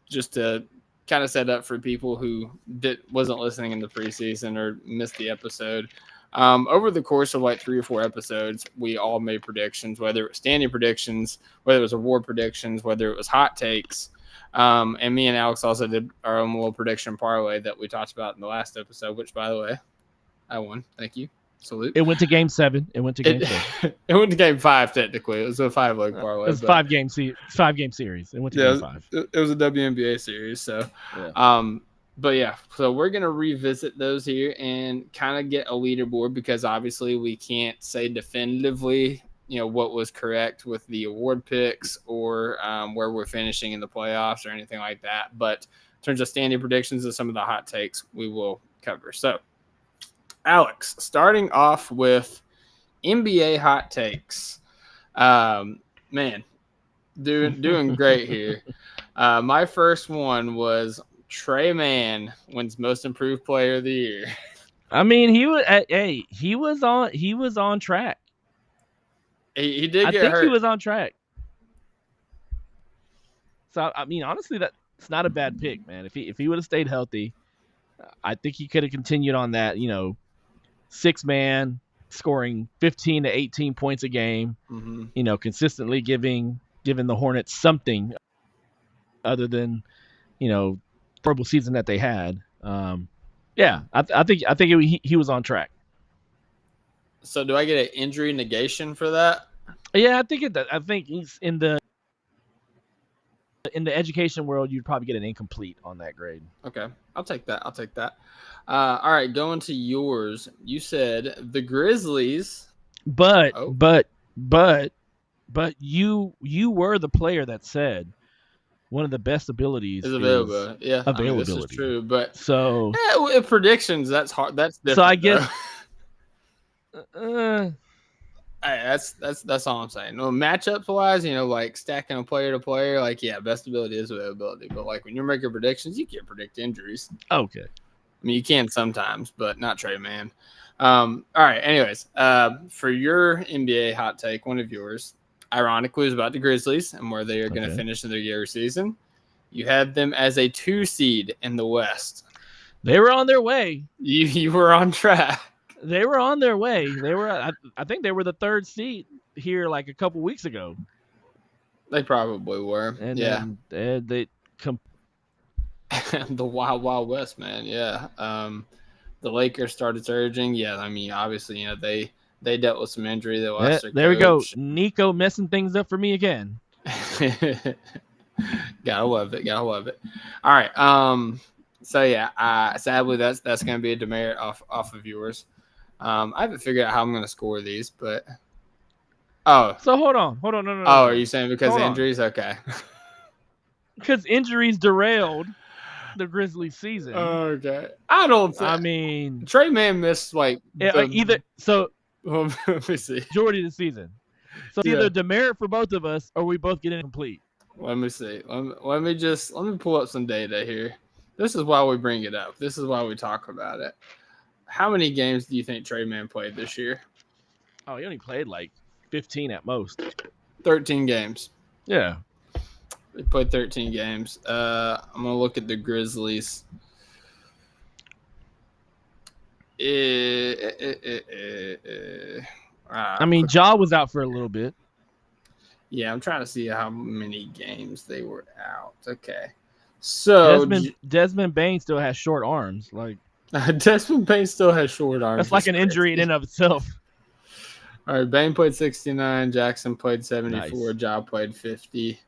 C: Just to kind of set up for people who wasn't listening in the preseason or missed the episode. Over the course of like 3 or 4 episodes, we all made predictions, whether it was standing predictions, whether it was award predictions, whether it was hot takes. And me and Alex also did our own little prediction parlay that we talked about in the last episode, which, by the way, I won. Thank you. Salute.
D: It went to game 7. It went to game 7.
C: It went to game 5, technically. It was a 5-leg parlay.
D: It was a 5-game series. It went to game 5.
C: It was a WNBA series. So, but yeah, so we're going to revisit those here and kind of get a leaderboard because obviously we can't say definitively what was correct with the award picks or where we're finishing in the playoffs or anything like that. But in terms of standing predictions and some of the hot takes, we will cover. So, Alex, starting off with NBA hot takes. Man, doing great here. My first one was Trey Mann wins Most Improved Player of the Year.
D: I mean, he was on track.
C: He did get hurt.
D: I think he was on track. So, I mean, honestly, that's not a bad pick, man. If he would have stayed healthy, I think he could have continued on that, 6-man, scoring 15 to 18 points a game, consistently giving the Hornets something other than, horrible season that they had. I think he was on track.
C: So do I get an injury negation for that?
D: Yeah, I think he's in the education world. You'd probably get an incomplete on that grade.
C: Okay, I'll take that. All right, going to yours. You said the Grizzlies,
D: but you were the player that said one of the best abilities
C: is available. Yeah,
D: availability.
C: I mean, this is true. But
D: so
C: with predictions, that's hard. That's different.
D: So I guess
C: hey, that's all I'm saying. No, matchups wise, like stacking a player to player, like best ability is availability. But like when you're making predictions, you can't predict injuries.
D: Okay.
C: I mean, you can sometimes, but not Trey Man. All right. Anyways, for your NBA hot take, one of yours, ironically, was about the Grizzlies and where they are going to finish in their year season. You had them as a 2 seed in the West.
D: They were on their way.
C: You were on track.
D: They were on their way. They were. I think they were the 3rd seed here like a couple weeks ago.
C: They probably were.
D: And they
C: the Wild Wild West, man. Yeah. The Lakers started surging. Yeah, I mean, obviously, they dealt with some injury. They lost their
D: there we go.
C: coach.
D: Nico messing things up for me again.
C: Gotta love it. All right. So yeah, sadly that's gonna be a demerit off of yours. I haven't figured out how I'm gonna score these, but
D: so hold on, no.
C: Are you saying because injuries? Okay.
D: Because injuries derailed the Grizzlies season.
C: Okay. I don't think.
D: I mean,
C: Trey Man missed like
D: either. So
C: let me see.
D: Majority of the season. So either demerit for both of us, or we both get incomplete.
C: Let me see. Let me pull up some data here. This is why we bring it up. This is why we talk about it. How many games do you think Trey Man played this year?
D: Oh, he only played like 15 at most.
C: 13 games.
D: Yeah.
C: He played 13 games. I'm going to look at the Grizzlies.
D: I mean, Ja was out for a little bit.
C: Yeah, I'm trying to see how many games they were out. Okay. So
D: Desmond Bain still has short arms. Like
C: Desmond Bain still has short arms.
D: That's like an injury in and of itself.
C: All right, Bain played 69. Jackson played 74. Nice. Ja played 50.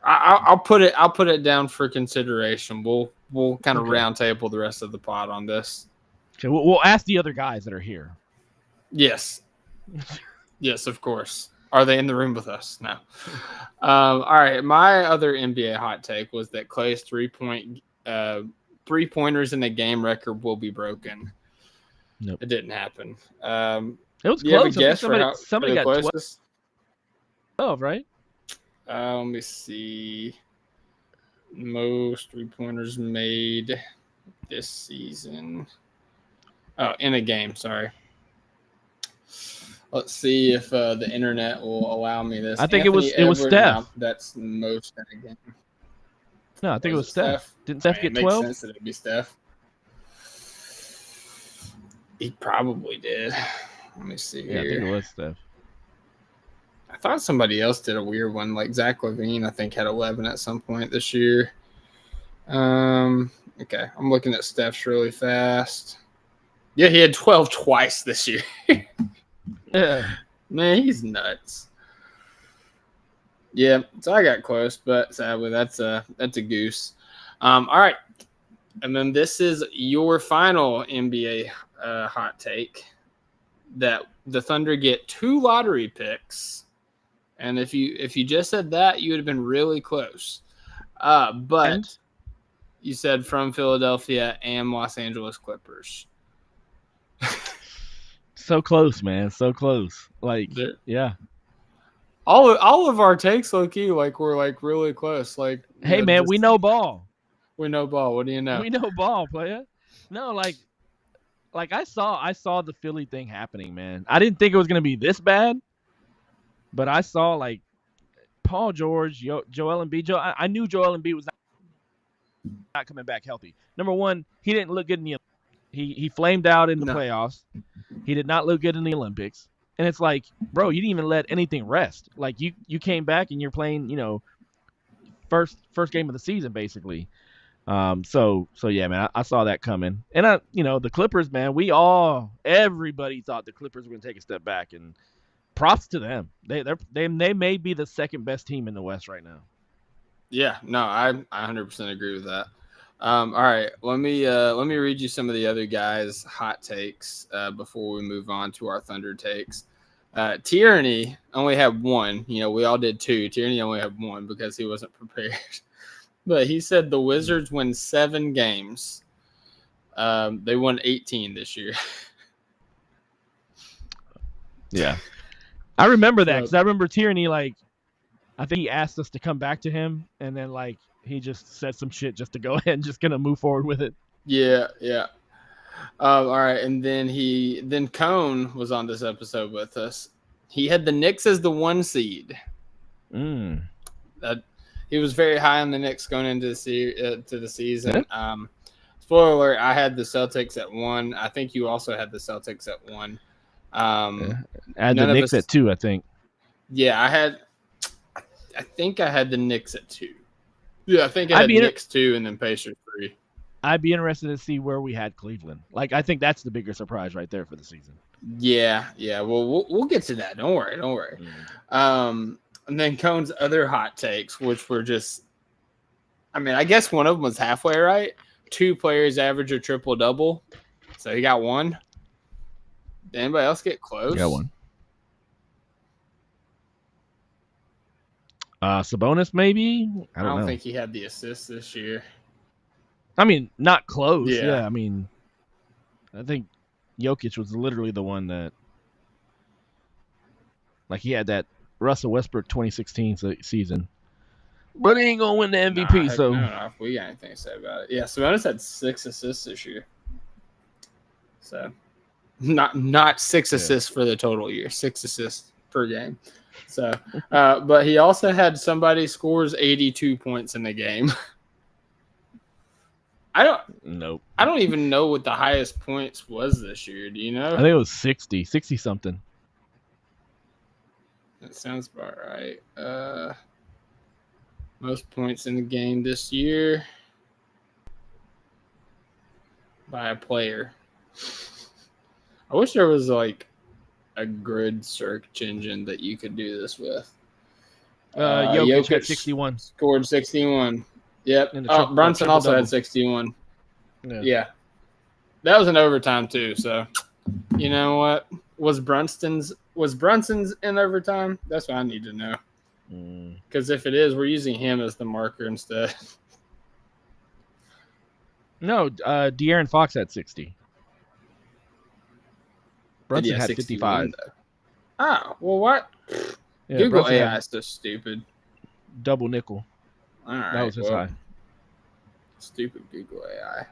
C: I'll put it down for consideration. We'll kind of round table the rest of the pod on this.
D: Okay, we'll ask the other guys that are here.
C: Yes. Yes, of course. Are they in the room with us? No. All right. My other NBA hot take was that Clay's three-pointers in the game record will be broken.
D: Nope.
C: It didn't happen.
D: It was close.
C: You have a guess
D: somebody got
C: closest?
D: 12, right?
C: Let me see. Most three-pointers made this season. Oh, in a game. Sorry. Let's see if the internet will allow me this.
D: I think it was Steph.
C: No, that's most in a game.
D: No, I think it was Steph. Didn't Steph get 12?
C: It makes sense that it'd be Steph. He probably did. Let me see here.
D: I think it was Steph.
C: I thought somebody else did a weird one, like Zach LaVine, I think, had 11 at some point this year. Okay, I'm looking at Steph's really fast. Yeah, he had 12 twice this year.
D: Yeah.
C: Man, he's nuts. Yeah, so I got close, but sadly that's a goose. All right. And then this is your final NBA hot take, that the Thunder get 2 lottery picks. And if you just said that, you would have been really close. But you said from Philadelphia and Los Angeles Clippers.
D: So close, man. So close. Like, yeah.
C: All of our takes, low-key, like, we're, like, really close. Like,
D: hey, man, we know ball.
C: We know ball. What do you know?
D: We know ball, player. No, like I saw the Philly thing happening, man. I didn't think it was going to be this bad, but I saw, like, Paul George, Joel Embiid. I knew Joel Embiid was not coming back healthy. Number one, he didn't look good in the He flamed out in the playoffs. He did not look good in the Olympics. And it's like, bro, you didn't even let anything rest. Like, you came back and you're playing, first game of the season, basically. So yeah, man, I saw that coming. And the Clippers, man, everybody thought the Clippers were going to take a step back, and props to them. They may be the second best team in the West right now. Yeah, no, I 100% agree with that. All right, let me read you some of the other guys' hot takes before we move on to our Thunder takes.
C: Tierney only had one. We all did two. Tierney only had one because he wasn't prepared. But he said the Wizards win 7 games. They won 18 this year.
D: Yeah. I remember that because I remember Tierney, I think he asked us to come back to him, and then, he just said some shit just to go ahead and just going to move forward with it.
C: Yeah. All right, and then Cone was on this episode with us. He had the Knicks as the 1 seed. He was very high on the Knicks going into the season.
D: Yeah.
C: Spoiler alert, I had the Celtics at 1. I think you also had the Celtics at 1.
D: I had the Knicks at 2, I think.
C: Yeah, I think I had the Knicks at 2. Yeah, I think I had the Knicks 2 and then Pacers 3.
D: I'd be interested to see where we had Cleveland. I think that's the bigger surprise right there for the season.
C: Yeah. Well, we'll get to that. Don't worry. And then Cone's other hot takes, which were just, I guess one of them was halfway right. 2 players average a triple-double. So he got 1. Did anybody else get close?
D: He got 1. Sabonis, maybe? I don't know.
C: think he had the assist this year.
D: Not close.
C: Yeah.
D: I think Jokic was literally the one that, he had that Russell Westbrook 2016 season. But he ain't going to win the MVP,
C: I don't know if we got anything to say about it. Yeah, Sabonis had 6 assists this year. So, not 6 assists for the total year. 6 assists per game. So, but he also had somebody scores 82 points in the game. I don't even know what the highest points was this year. Do you know?
D: I think it was 60 something.
C: That sounds about right. Most points in the game this year by a player. I wish there was a grid search engine that you could do this with.
D: Jokic had 61.
C: Scored 61. Yep. Brunson also had 61. Yeah. That was an overtime too. So, you know what? Was Brunson's in overtime? That's what I need to know. Because if it is, we're using him as the marker instead.
D: No, De'Aaron Fox had 60. Brunson had 55.
C: Oh, well, what?
D: Yeah,
C: Google
D: Brunson
C: AI is so stupid.
D: Double nickel.
C: All right.
D: That was his high.
C: Stupid Google AI.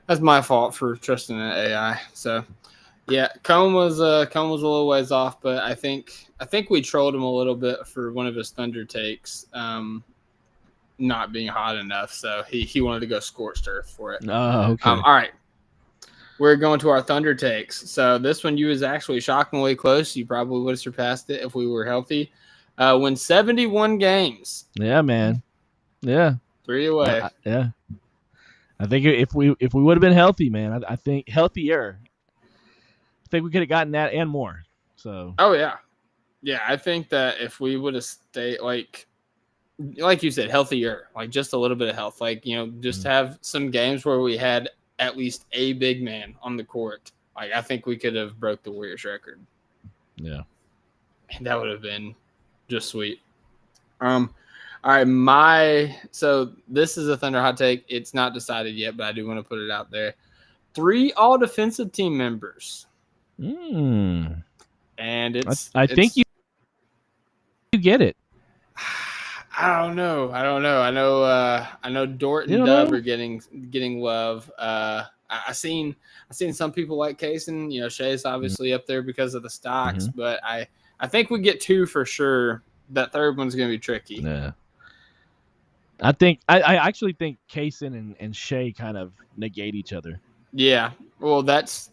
C: That's my fault for trusting an AI. So, yeah, Cone was a little ways off, but I think we trolled him a little bit for one of his Thunder takes, not being hot enough. So he wanted to go scorched earth for it.
D: Oh, okay.
C: All right. We're going to our Thunder takes. So this one you was actually shockingly close. You probably would have surpassed it if we were healthy. Win 71 games.
D: Yeah, man. Yeah.
C: 3 away.
D: Yeah. I think if we would have been healthy, man, I think healthier. I think we could have gotten that and more. So.
C: Oh yeah. Yeah, I think that if we would have stayed like you said, healthier, just a little bit of health, just have some games where we had at least a big man on the court. I think we could have broke the Warriors record.
D: Yeah.
C: And that would have been just sweet. All right, so this is a Thunder hot take. It's not decided yet, but I do want to put it out there. 3 all-defensive team members.
D: And
C: I
D: think you get it.
C: I don't know. I know Dort and Dub are getting love. I seen some people like Kaysen. Shea's obviously up there because of the stocks, but I think we get 2 for sure. That third one's going to be tricky.
D: Yeah. I actually think Kaysen and Shea kind of negate each other.
C: Yeah. Well, that's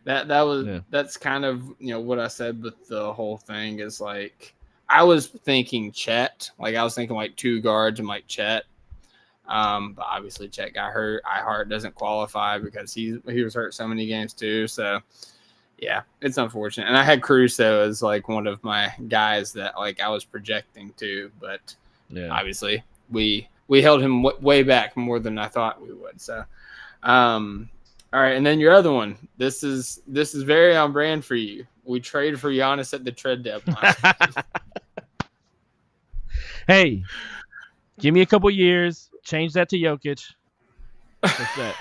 C: kind of what I said with the whole thing is I was thinking Chet. I was thinking 2 guards and Chet. But obviously Chet got hurt. Ihart doesn't qualify because he was hurt so many games too. So yeah, it's unfortunate. And I had Caruso as one of my guys that I was projecting to, but obviously we held him way back more than I thought we would. So All right, and then your other one. This is very on brand for you. We traded for Giannis at the trade deadline.
D: Hey, give me a couple years. Change that to Jokic. What's that?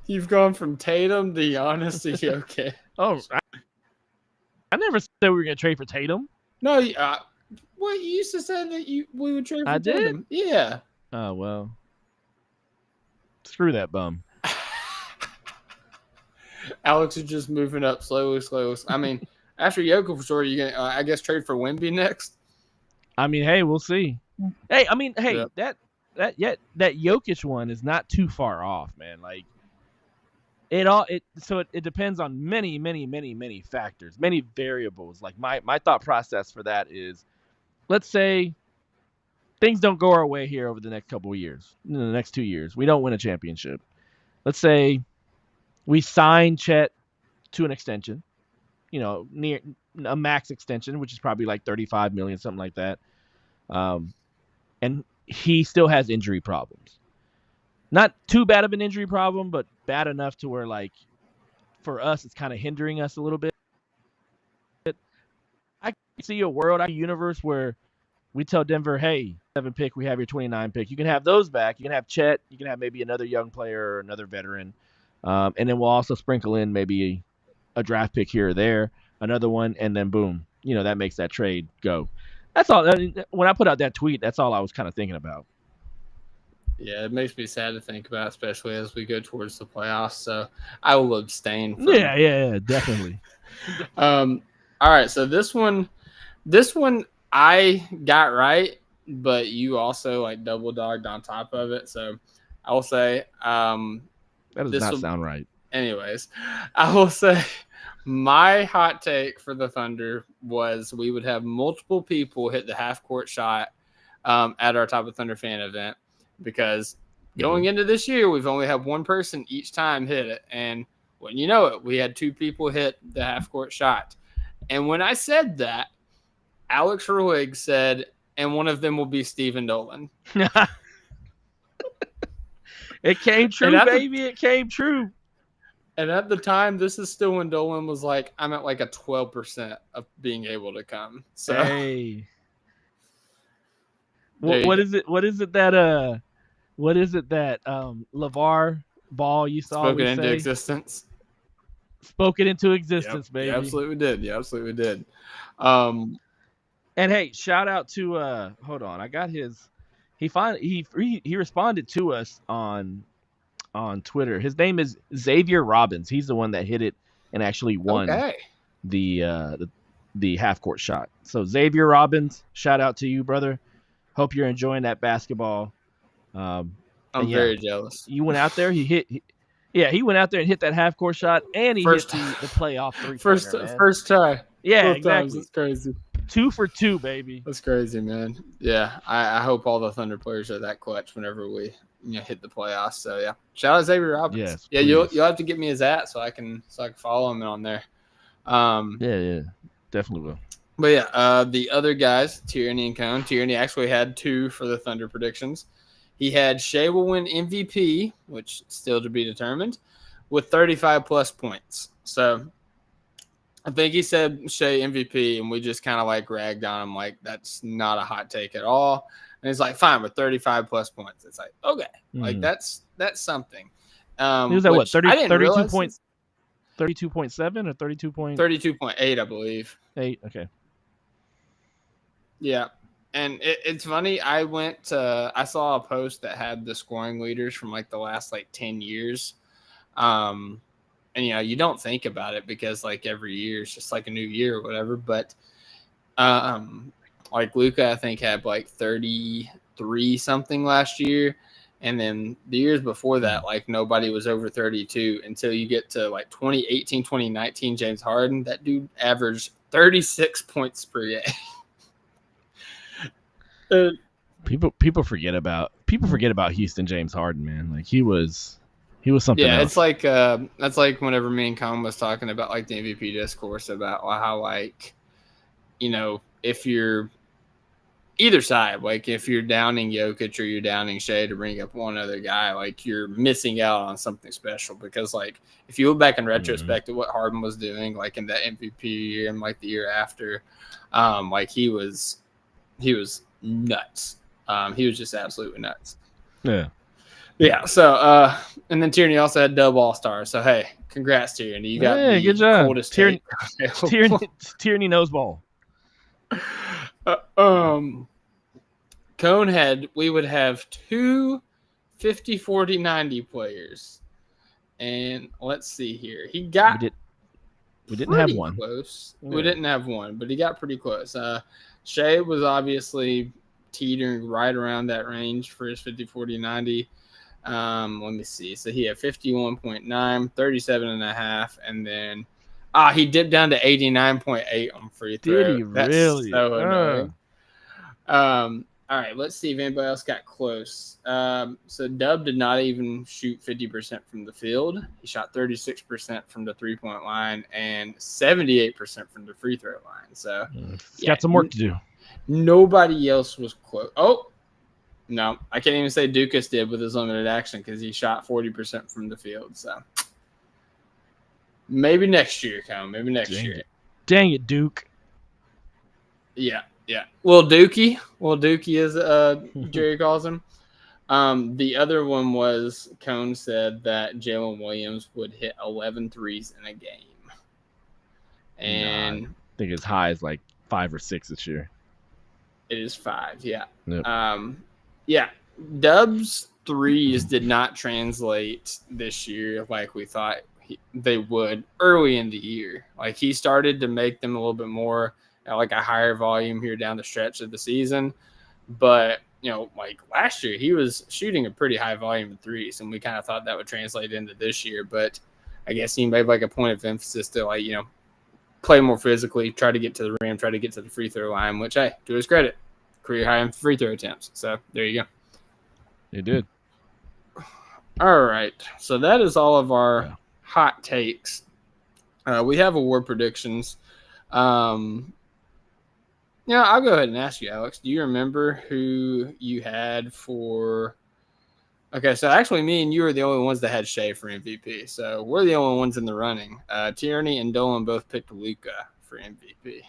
C: You've gone from Tatum to Giannis to Jokic.
D: Oh, I never said we were going to trade for Tatum.
C: No, well, you used to say that we would trade for Tatum.
D: Did?
C: Yeah.
D: Oh, well. Screw that bum.
C: Alex is just moving up slowly. I mean, after Jokic, for sure, you're going to, I guess, trade for Wemby next?
D: I mean, hey, we'll see. Hey,
C: Yep.
D: that Jokic one is not too far off, man. Like, it depends on many factors, many variables. Like my thought process for that is, let's say things don't go our way here over the next couple of years, in the next 2 years, we don't win a championship. Let's say we sign Chet to an extension, near a max extension, which is probably like $35 million, something like that. And he still has injury problems. Not too bad of an injury problem, but bad enough to where, like, for us, it's kind of hindering us a little bit. I can see a universe where we tell Denver, hey, 7 pick, we have your 29 pick. You can have those back. You can have Chet. You can have maybe another young player or another veteran. And then we'll also sprinkle in maybe a draft pick here or there, another one, and then boom, that makes that trade go. That's all. I mean, when I put out that tweet, that's all I was kind of thinking about.
C: Yeah, it makes me sad to think about, especially as we go towards the playoffs. So I will abstain.
D: Yeah, definitely.
C: All right, so this one I got right, but you also like double dogged on top of it. So I will say
D: that does not sound right.
C: Anyways, I will say my hot take for the Thunder was we would have multiple people hit the half-court shot at our Top of Thunder fan event, because going into this year, we've only had one person each time hit it. And when you know it, we had 2 people hit the half-court shot. And when I said that, Alex Ruig said, and one of them will be Stephen Dolan.
D: It came true, baby. It came true.
C: And at the time, this is still when Dolan was like, I'm at like a 12% of being able to come. So,
D: hey. What is it that LeVar Ball used to always say?
C: Spoken into existence.
D: Spoken into existence,
C: Yep,
D: baby.
C: You absolutely did.
D: And hey, shout out to hold on, I got his. He responded to us on Twitter. His name is Xavier Robbins. He's the one that hit it and actually won the half court shot. So Xavier Robbins, shout out to you, brother. Hope you're enjoying that basketball.
C: I'm very jealous.
D: You went out there. He went out there and hit that half court shot, and he hit the playoff 3-pointer.
C: First try.
D: Yeah,
C: both
D: exactly.
C: Times. It's crazy.
D: 2 for 2, baby.
C: That's crazy, man. Yeah, I hope all the Thunder players are that clutch whenever we hit the playoffs. So yeah, shout out Xavier Robbins.
D: Yes,
C: yeah, you'll have to get me his @ so I can follow him on there.
D: Yeah, definitely will.
C: But yeah, the other guys, Tierney and Cone. Tierney actually had 2 for the Thunder predictions. He had Shea will win MVP, which still to be determined, with 35+ points. So I think he said Shea MVP, and we just kind of like ragged on him like that's not a hot take at all. And he's like, fine, with 35+ points. It's like, okay, like that's something.
D: He was at what, 32 points? 32.7 or
C: 32.8, I believe.
D: 8, okay.
C: Yeah. And it's funny. I saw a post that had the scoring leaders from like the last like 10 years. And you don't think about it because like every year it's just like a new year or whatever. But like Luka, I think had like 33 something last year. And then the years before that, like nobody was over 32 until you get to like 2018, 2019, James Harden. That dude averaged 36 points per game.
D: People forget about Houston James Harden, man. Like he was something.
C: Yeah,
D: else.
C: It's like that's like whenever me and Colin was talking about like the MVP discourse about how like if you're either side. Like if you're downing Jokic or you're downing Shea to bring up one other guy, like you're missing out on something special because like if you look back in retrospect at what Harden was doing, like in that MVP year and like the year after, like he was nuts. He was just absolutely nuts.
D: Yeah.
C: Yeah. So, and then Tierney also had dub All-Star. So, hey, congrats, Tierney. You got the
D: good job.
C: coldest
D: Tierney,
C: take.
D: Tierney knows ball.
C: Conehead, we would have two 50, 40, 90 players. And let's see here. He got
D: we didn't have one.
C: Close.
D: Yeah.
C: We didn't have one, but he got pretty close. Shea was obviously teetering right around that range for his 50, 40, 90. Let me see. So he had 51.9, 37.5, and then he dipped down to 89.8 on free throw.
D: Did he really?
C: So annoying. All right, let's see if anybody else got close. So Dub did not even shoot 50% from the field. He shot 36% from the three-point line and 78% from the free throw line. So
D: he's got some work to do.
C: Nobody else was close. Oh, no, I can't even say Dukas did with his limited action because he shot 40% from the field. So maybe next year, Cone. Maybe next year.
D: Dang it, Duke.
C: Yeah. Well, Dookie is Jerry calls him. The other one was Cone said that Jalen Williams would hit 11 threes in a game. And
D: I think as high as like 5 or 6 this year.
C: It is 5, yeah.
D: Yep.
C: Dub's threes did not translate this year like we thought they would early in the year. Like he started to make them a little bit more at like a higher volume here down the stretch of the season. But, like last year, he was shooting a pretty high volume of threes, and we kind of thought that would translate into this year. But I guess he made like a point of emphasis to like, play more physically, try to get to the rim, try to get to the free throw line, which, hey, to his credit, career high in free throw attempts. So there you go.
D: He did.
C: All right. So that is all of our hot takes. We have award predictions. I'll go ahead and ask you, Alex. Do you remember who you had for – okay, so actually me and you are the only ones that had Shea for MVP. So we're the only ones in the running. Tierney and Dolan both picked Luka for MVP.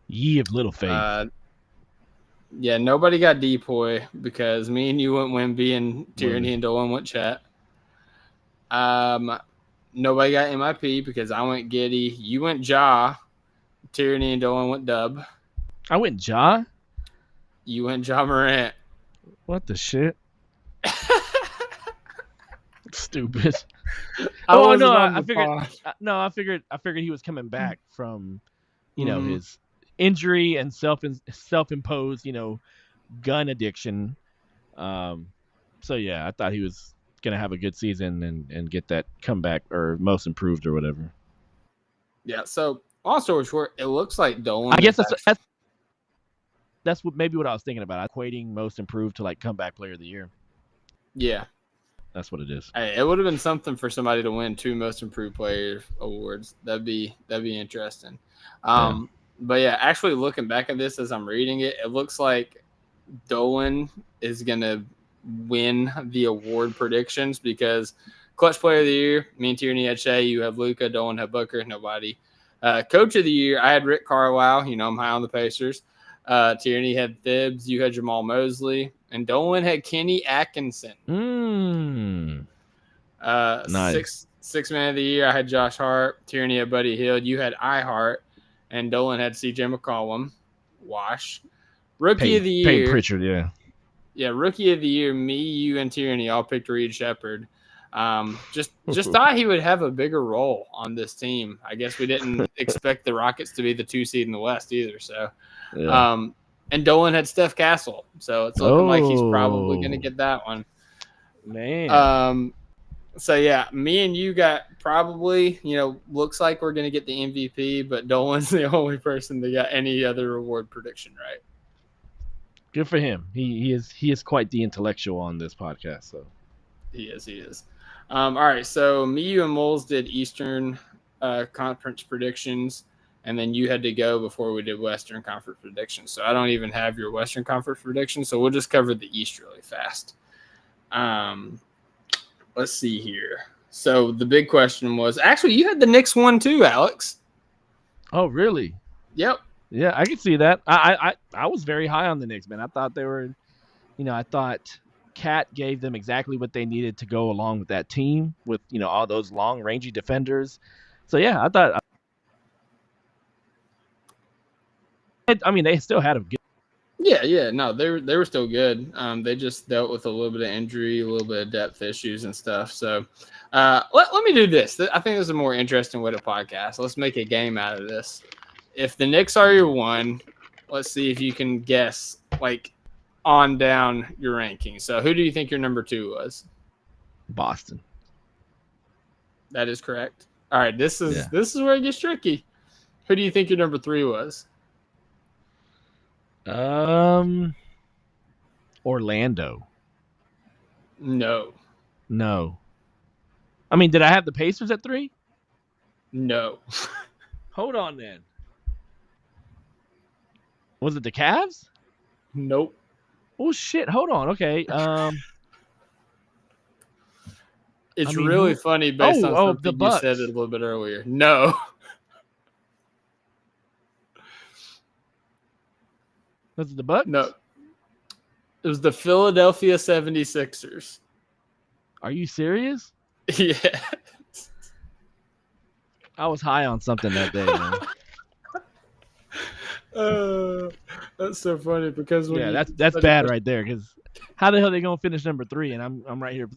D: Ye of little faith.
C: Nobody got Depoy because me and you went Wemby and Tierney and Dolan went Chet. Nobody got MIP because I went Giddey. You went Ja. Tierney and Dolan went Dub.
D: I went Ja?
C: You went Ja Morant.
D: What the shit? Stupid. I figured he was coming back from, his injury and self-imposed, gun addiction. So yeah, I thought he was gonna have a good season and get that comeback or most improved or whatever.
C: Yeah. So long story short, it looks like Dolan.
D: I guess that's what I was thinking about. Equating most improved to like comeback player of the year.
C: Yeah.
D: That's what it is.
C: Hey, it would have been something for somebody to win 2 most improved player awards. That'd be interesting. But yeah, actually looking back at this as I'm reading it, it looks like Dolan is gonna win the award predictions because clutch player of the year, me and Tierney had Shea, you have Luka, Dolan had Booker, nobody. Coach of the year, I had Rick Carlisle. I'm high on the Pacers. Tierney had Thibs. You had Jamal Mosley. And Dolan had Kenny Atkinson.
D: Nice.
C: Six man of the year, I had Josh Hart. Tierney had Buddy Hield. You had I Hart. And Dolan had CJ McCollum. Wash. Rookie of the year.
D: Peyton Pritchard, yeah.
C: Yeah, rookie of the year, me, you, and Tierney all picked Reed Shepherd. Just thought he would have a bigger role on this team. I guess we didn't expect the Rockets to be the 2 seed in the West either. So, and Dolan had Steph Castle, so it's looking like he's probably going to get that one.
D: Man.
C: So yeah, me and you got probably, looks like we're going to get the MVP, but Dolan's the only person that got any other award prediction right.
D: Good for him. He is quite the intellectual on this podcast. So
C: he is. All right, so me, you, and Moles did Eastern Conference predictions. and then you had to go before we did Western Conference predictions. So I don't even have your Western Conference predictions. So we'll just cover the East really fast. Let's see here. So the big question was, actually, you had the Knicks one too, Alex.
D: Oh, really?
C: Yep.
D: Yeah, I can see that. I was very high on the Knicks, man. I thought they were, I thought Cat gave them exactly what they needed to go along with that team with, all those long, rangy defenders. So, yeah, I thought, they still had a good.
C: Yeah, no, they were still good. They just dealt with a little bit of injury, a little bit of depth issues and stuff. So, let me do this. I think this is a more interesting way to podcast. Let's make a game out of this. If the Knicks are your one, let's see if you can guess like on down your ranking. So, who do you think your number 2 was?
D: Boston.
C: That is correct. All right, this is where it gets tricky. Who do you think your number 3 was?
D: Orlando.
C: No.
D: Did I have the Pacers at 3?
C: No.
D: Hold on then. Was it the Cavs?
C: Nope.
D: Oh shit! Hold on. Okay.
C: It's really funny based on something
D: the
C: you said it a little bit earlier. No.
D: Was it the Bucks?
C: No. It was the Philadelphia 76ers.
D: Are you serious?
C: Yeah.
D: I was high on something that day, man.
C: That's so funny because
D: that's bad right there. Because how the hell are they gonna finish number 3? And I'm right here,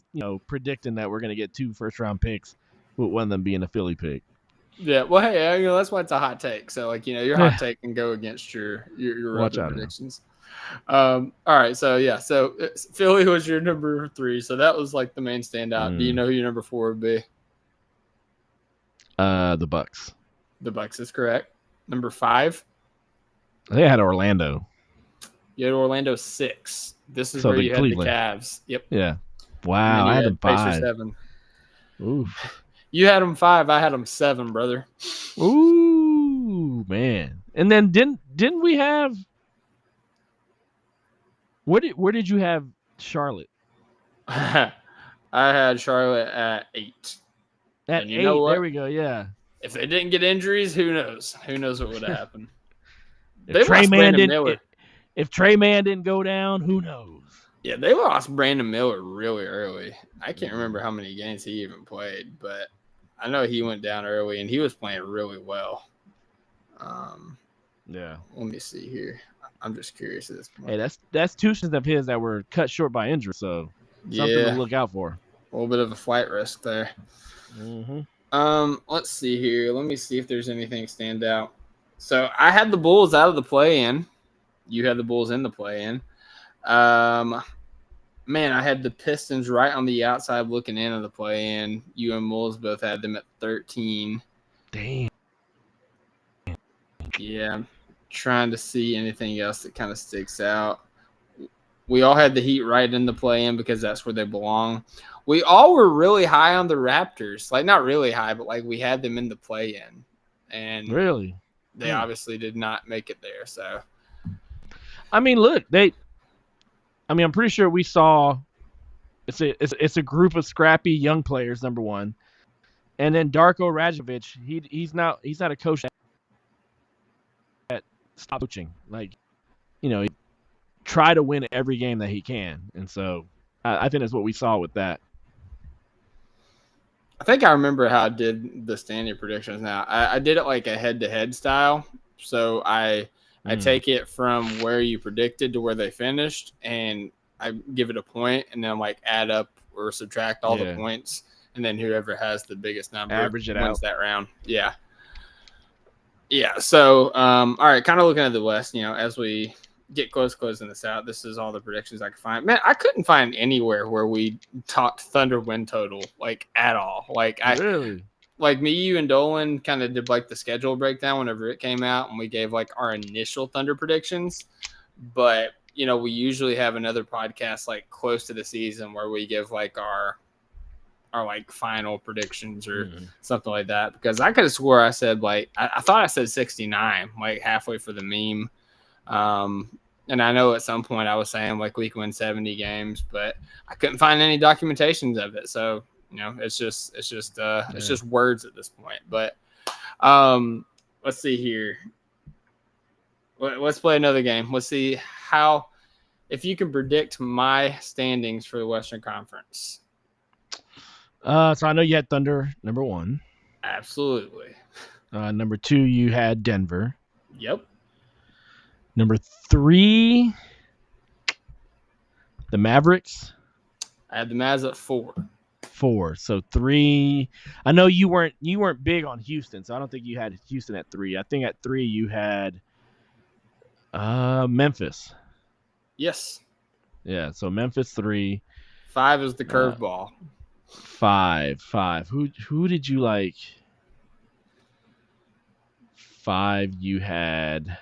D: predicting that we're gonna get 2 first-round picks, with one of them being a Philly pick.
C: Yeah, well, hey, that's why it's a hot take. So, your hot take can go against your other predictions. All right, so Philly was your number 3, so that was like the main standout. Do you know who your number 4 would be?
D: The Bucks.
C: The Bucks is correct. Number 5.
D: They had Orlando.
C: You had Orlando 6. This is
D: So
C: where you
D: Cleveland.
C: had the Cavs. Yep.
D: Yeah. Wow, I had them 5.
C: 7.
D: Oof.
C: You had them 5. I had them 7, brother.
D: Ooh, man. And then didn't we have? Where did you have Charlotte?
C: I had Charlotte at 8.
D: At
C: and
D: 8. There we go. Yeah.
C: If they didn't get injuries, who knows? Who knows what would have happened?
D: If Trey Man didn't go down, who knows?
C: Yeah, they lost Brandon Miller really early. I can't remember how many games he even played, but I know he went down early and he was playing really well.
D: Yeah.
C: Let me see here. I'm just curious at this point.
D: Hey, that's 2 seasons of his that were cut short by injury, so something to look out for.
C: A little bit of a flight risk there.
D: Mm-hmm.
C: Let's see here. Let me see if there's anything stand out. So I had the Bulls out of the play-in. You had the Bulls in the play-in. Man, I had the Pistons right on the outside looking in of the play-in. You and Bulls both had them at 13.
D: Damn.
C: Yeah, I'm trying to see anything else that kind of sticks out. We all had the Heat right in the play-in because that's where they belong. We all were really high on the Raptors. Like, not really high, but, we had them in the play-in. And
D: really?
C: They obviously did not make it there, so.
D: Look, I'm pretty sure we saw it's a group of scrappy young players, number 1. And then Darko Rajovic, he's not a coach that stops coaching. He try to win every game that he can. And so I think that's what we saw with that.
C: I think I remember how I did the standing predictions now. I did it like a head-to-head style. So I take it from where you predicted to where they finished, and I give it a point, and then add up or subtract all the points, and then whoever has the biggest number
D: average it
C: wins
D: out
C: that round. Yeah. Yeah. So, all right, kind of looking at the West, as we get closing this out, this is all the predictions I could find. Man, I couldn't find anywhere where we talked Thunder win total at all.
D: Really?
C: Me, you, and Dolan kind of did the schedule breakdown whenever it came out, and we gave our initial Thunder predictions. But we usually have another podcast close to the season where we give our our like final predictions or something like that, because I could have swore I said like I thought I said 69 like halfway for the meme. And I know at some point I was saying like we can win 70 games, but I couldn't find any documentations of it. So, it's just words at this point. But let's see here. Let's play another game. Let's see if you can predict my standings for the Western Conference.
D: So I know you had Thunder number 1.
C: Absolutely.
D: Number 2, you had Denver.
C: Yep.
D: Number 3, the Mavericks.
C: I had the Mavs at 4.
D: 4. So 3. I know you weren't big on Houston, so I don't think you had Houston at 3. I think at 3 you had Memphis.
C: Yes.
D: Yeah. So Memphis 3.
C: 5 is the curveball.
D: 5. Who did you like? 5. You had.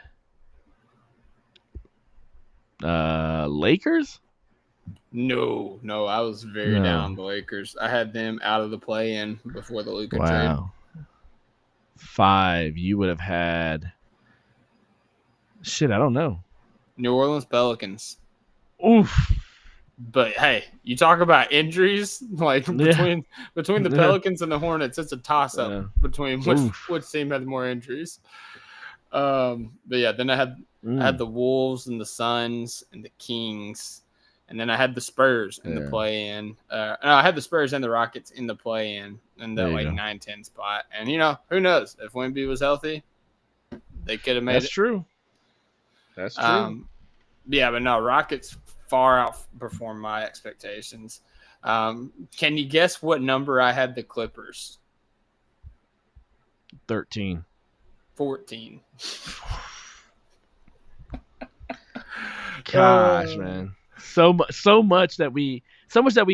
D: Lakers?
C: No, I was very down on the Lakers. I had them out of the play-in before the Luka trade.
D: 5, you would have had. Shit, I don't know.
C: New Orleans Pelicans.
D: Oof.
C: But hey, you talk about injuries, like between the Pelicans and the Hornets, it's a toss-up between which team had more injuries. But yeah, then I had the Wolves and the Suns and the Kings, and then I had the Spurs in the play-in. No, I had the Spurs and the Rockets in the play-in in the 9-10 spot. And who knows if Wemby was healthy, they could have made it.
D: That's true.
C: Yeah, but no, Rockets far outperformed my expectations. Can you guess what number I had the Clippers?
D: 13.
C: 14.
D: Gosh, man. So much that we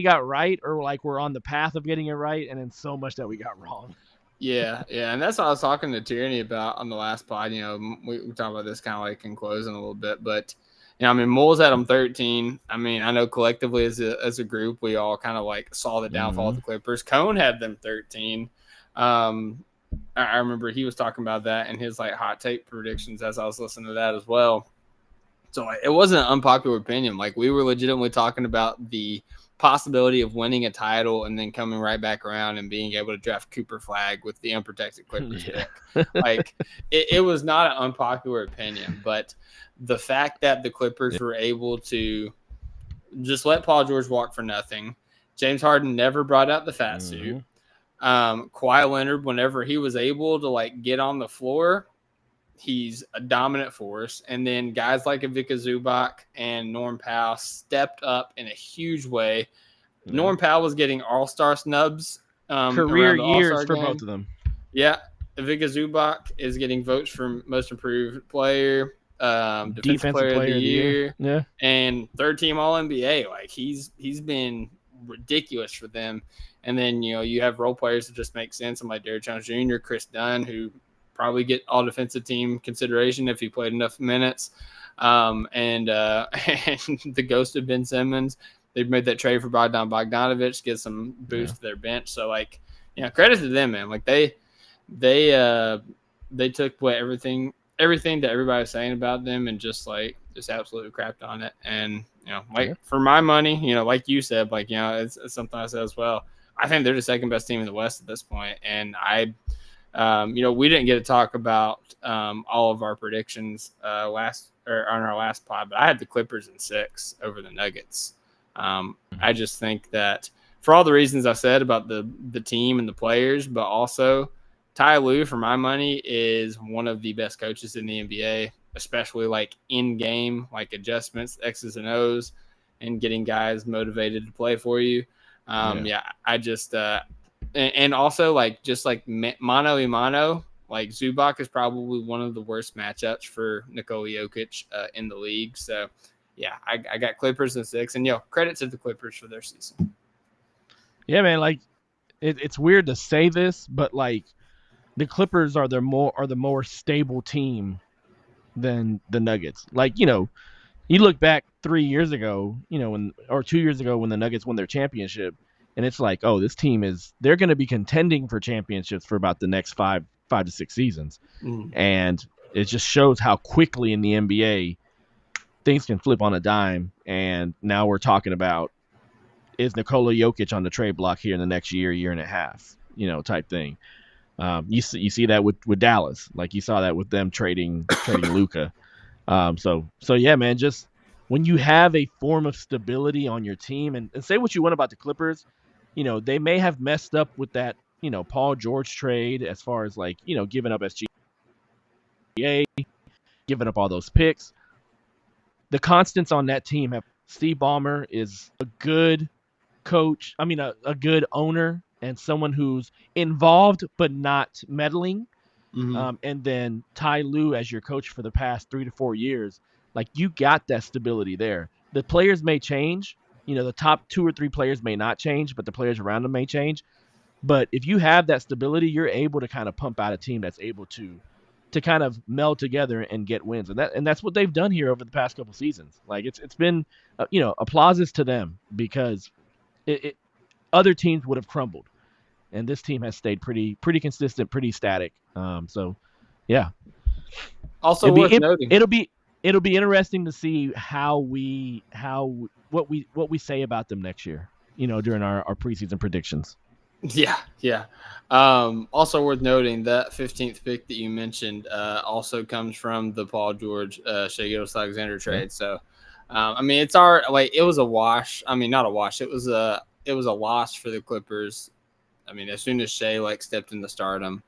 D: got right, or like we're on the path of getting it right, and then so much that we got wrong.
C: Yeah, and that's what I was talking to Tierney about on the last pod. We talked about this kind of like in closing a little bit, but Moles had them 13. I know collectively as a group, we all kind of like saw the downfall of the Clippers. Cone had them 13. I remember he was talking about that in his like hot take predictions as I was listening to that as well. So it wasn't an unpopular opinion. Like we were legitimately talking about the possibility of winning a title and then coming right back around and being able to draft Cooper Flag with the unprotected Clippers pick. Like it was not an unpopular opinion, but the fact that the Clippers were able to just let Paul George walk for nothing. James Harden never brought out the fat suit. Kawhi Leonard, whenever he was able to like get on the floor, he's a dominant force. And then guys like Ivica Zubac and Norm Powell stepped up in a huge way. Norm Powell was getting all-star snubs.
D: Career years for both of them.
C: Yeah. Ivica Zubac is getting votes for most improved player, defensive player of the year.
D: Yeah.
C: And third team All-NBA. Like he's been ridiculous for them. And then, you have role players that just make sense. I'm like Derrick Jones Jr., Chris Dunn, who probably get all defensive team consideration if he played enough minutes. And the ghost of Ben Simmons. They've made that trade for Bogdan Bogdanović, get some boost to their bench. So like, credit to them, man. Like they took everything that everybody was saying about them and just absolutely crapped on it. And for my money, like you said, like it's something I said as well. I think they're the second best team in the West at this point. And we didn't get to talk about all of our predictions on our last pod, but I had the Clippers in 6 over the Nuggets. I just think that for all the reasons I said about the team and the players, but also Ty Lue, for my money, is one of the best coaches in the NBA, especially like in-game, like adjustments, X's and O's, and getting guys motivated to play for you. I just and also like just like mano a mano, like Zubac is probably one of the worst matchups for Nikola Jokic in the league. So yeah, I got Clippers in 6, and credit to the Clippers for their season. Yeah, man, like it's weird to say this, but like the Clippers are the more stable team than the Nuggets. Like, you look back 3 years ago, 2 years ago when the Nuggets won their championship,
D: and it's like, oh, this team they're going to be contending for championships for about the next five to six seasons. And it just shows how quickly in the NBA things can flip on a dime. And now we're talking about, is Nikola Jokic on the trade block here in the next year and a half, type thing. You see that with Dallas, like you saw that with them trading Luka. So yeah, man, just when you have a form of stability on your team, and say what you want about the Clippers, they may have messed up with that, Paul George trade as far as like, giving up SGA, giving up all those picks. The constants on that team have Steve Ballmer is a good coach. I mean, a good owner and someone who's involved but not meddling. And then Ty Lue as your coach for the past 3 to 4 years. Like, you got that stability there. The players may change. The top 2 or 3 players may not change, but the players around them may change. But if you have that stability, you're able to kind of pump out a team that's able to kind of meld together and get wins. And that's what they've done here over the past couple seasons. Like, it's been, applauses to them, because other teams would have crumbled. And this team has stayed pretty consistent, pretty static. So, yeah.
C: Also worth noting,
D: it'll be interesting to see what we say about them next year. During our preseason predictions.
C: Yeah. Also worth noting, that 15th pick that you mentioned also comes from the Paul George, Shai Gilgeous-Alexander trade. So, I mean, it was a wash. I mean, not a wash. It was a loss for the Clippers. I mean, as soon as Shai stepped into stardom,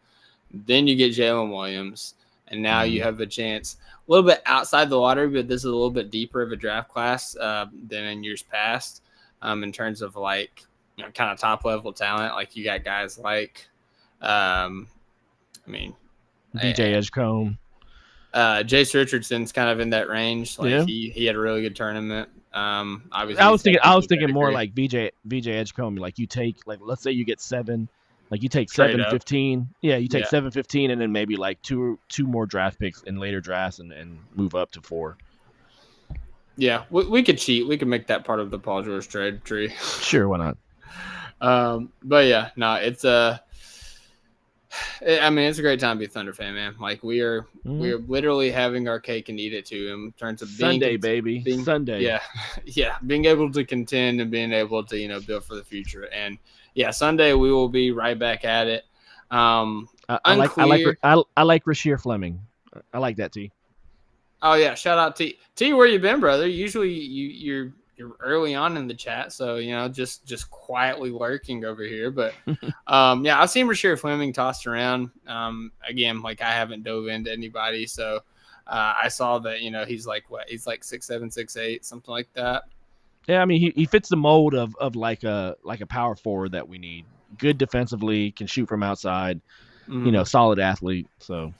C: then you get Jalen Williams, and now you have a chance a little bit outside the lottery, but this is a little bit deeper of a draft class than in years past in terms of kind of top level talent. Like, you got guys like,
D: DJ Edgecombe.
C: Jace Richardson's kind of in that range. Like, he had a really good tournament. Obviously,
D: I was thinking more like VJ Edgecombe. Like, you take, like, let's say you get 7, like you take 7, 15. Yeah, you take 7, 15, and then maybe like two more draft picks in later drafts and move up to 4.
C: Yeah, we could cheat. We could make that part of the Paul George trade tree.
D: Sure, why not?
C: But yeah, no, it's it's a great time to be a Thunder fan, man. Like, we are literally having our cake and eat it too, in terms of being
D: Sunday, baby. Sunday.
C: Yeah, being able to contend and being able to build for the future. And yeah, Sunday we will be right back at it. I like
D: Rasheer Fleming. I like that, T.
C: Oh yeah, shout out T. T, where you been, brother? Usually you're early on in the chat, so just quietly lurking over here. But yeah, I've seen Rasheer Fleming tossed around. Again, like, I haven't dove into anybody, so I saw that he's like 6'7", 6'8", something like that.
D: Yeah, I mean, he fits the mold of like a power forward that we need. Good defensively, can shoot from outside. Solid athlete. So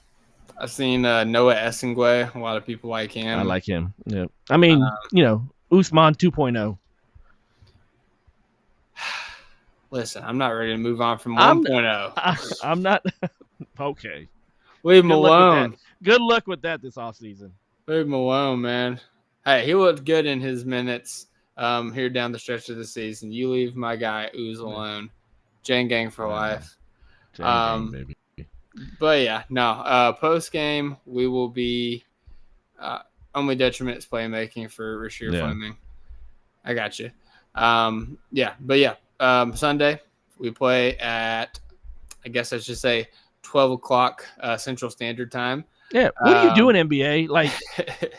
C: I've seen Noah Essengue. A lot of people like him.
D: I like him. Yeah, I mean, Usman 2.0.
C: Listen, I'm not ready to move on from 1.0.
D: I'm not. Okay.
C: Leave him alone.
D: Good luck with that this offseason.
C: Leave him alone, man. Hey, he looked good in his minutes here down the stretch of the season. You leave my guy Ooze alone. Jane Gang for life.
D: Gang, baby.
C: But yeah, no. Post game, we will be only detriment is playmaking for Rasheer Fleming. I got you. Sunday we play at, I guess I should say, 12 o'clock Central Standard Time.
D: Yeah, what are you doing, NBA? Like,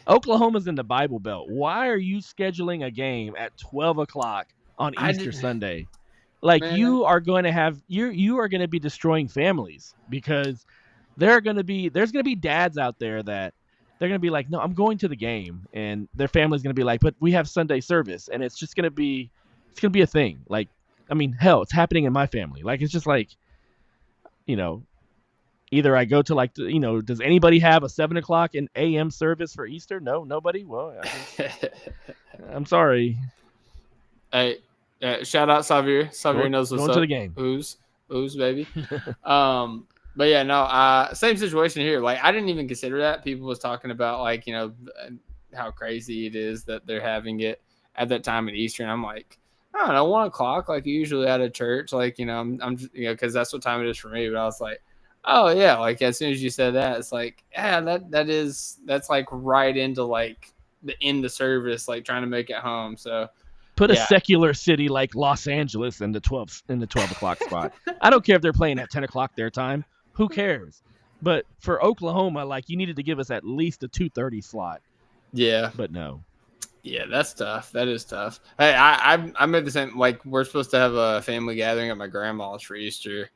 D: Oklahoma's in the Bible Belt. Why are you scheduling a game at 12 o'clock on Easter Sunday? Like, man, you are going to have you are going to be destroying families, because there's going to be dads out there that they're going to be like, no, I'm going to the game, and their family's going to be like, but we have Sunday service, and it's just going to be a thing. Like, I mean, hell, it's happening in my family. Like, it's just like, either I go to does anybody have a 7 o'clock a.m. service for Easter? No, nobody. Well, I'm sorry.
C: Hey, shout out Xavier. Xavier knows what's up.
D: Going to the game.
C: Ooze, baby. But yeah, no, same situation here. Like, I didn't even consider that. People was talking about, like, how crazy it is that they're having it at that time at Easter. And I'm like, I don't know, 1:00, like usually at a church, like, I'm because that's what time it is for me. But I was like, oh yeah, like as soon as you said that, it's like, yeah, that's like right into like the end of service, like trying to make it home. So
D: Put a
C: yeah.
D: secular city like Los Angeles in the 12 o'clock spot. I don't care if they're playing at 10 o'clock their time. Who cares? But for Oklahoma, like you needed to give us at least a 2:30 slot.
C: Yeah.
D: But no.
C: Yeah, that's tough. That is tough. Hey, I made the same. Like we're supposed to have a family gathering at my grandma's for Easter,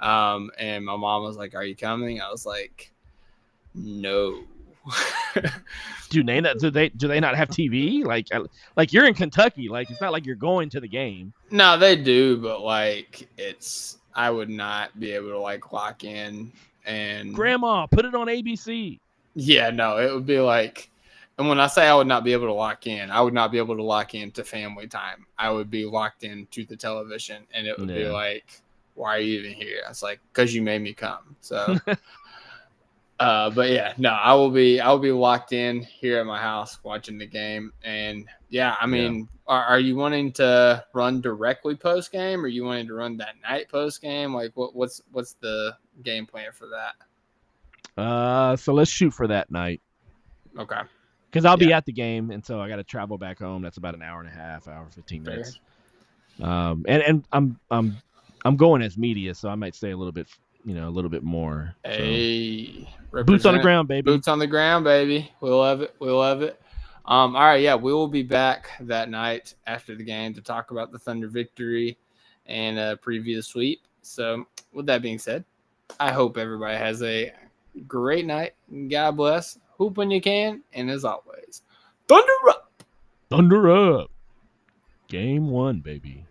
C: and my mom was like, "Are you coming?" I was like, "No."
D: Do they not have TV? Like you're in Kentucky. Like it's not like you're going to the game.
C: No, they do, but like I would not be able to like lock in and
D: Grandma, put it on ABC.
C: Yeah, no, it would be like, and when I say I would not be able to lock in, I would not be able to lock into family time. I would be locked into the television, and it would be like, why are you even here? It's like, because you made me come. So, but yeah, no, I will be locked in here at my house watching the game. And yeah, I mean, Are you wanting to run directly post game, or you wanting to run that night post game? Like, what's the game plan for that?
D: So let's shoot for that night.
C: Okay.
D: Because I'll be at the game, and so I got to travel back home. That's about an hour and a half, hour 15 minutes. And I'm going as media, so I might stay a little bit more.
C: Hey,
D: so. Boots on the ground, baby.
C: Boots on the ground, baby. We love it. We love it. All right, yeah, we will be back that night after the game to talk about the Thunder victory and a previous sweep. So, with that being said, I hope everybody has a great night. God bless. Hoop when you can. And as always, Thunder up.
D: Thunder up. Game 1, baby.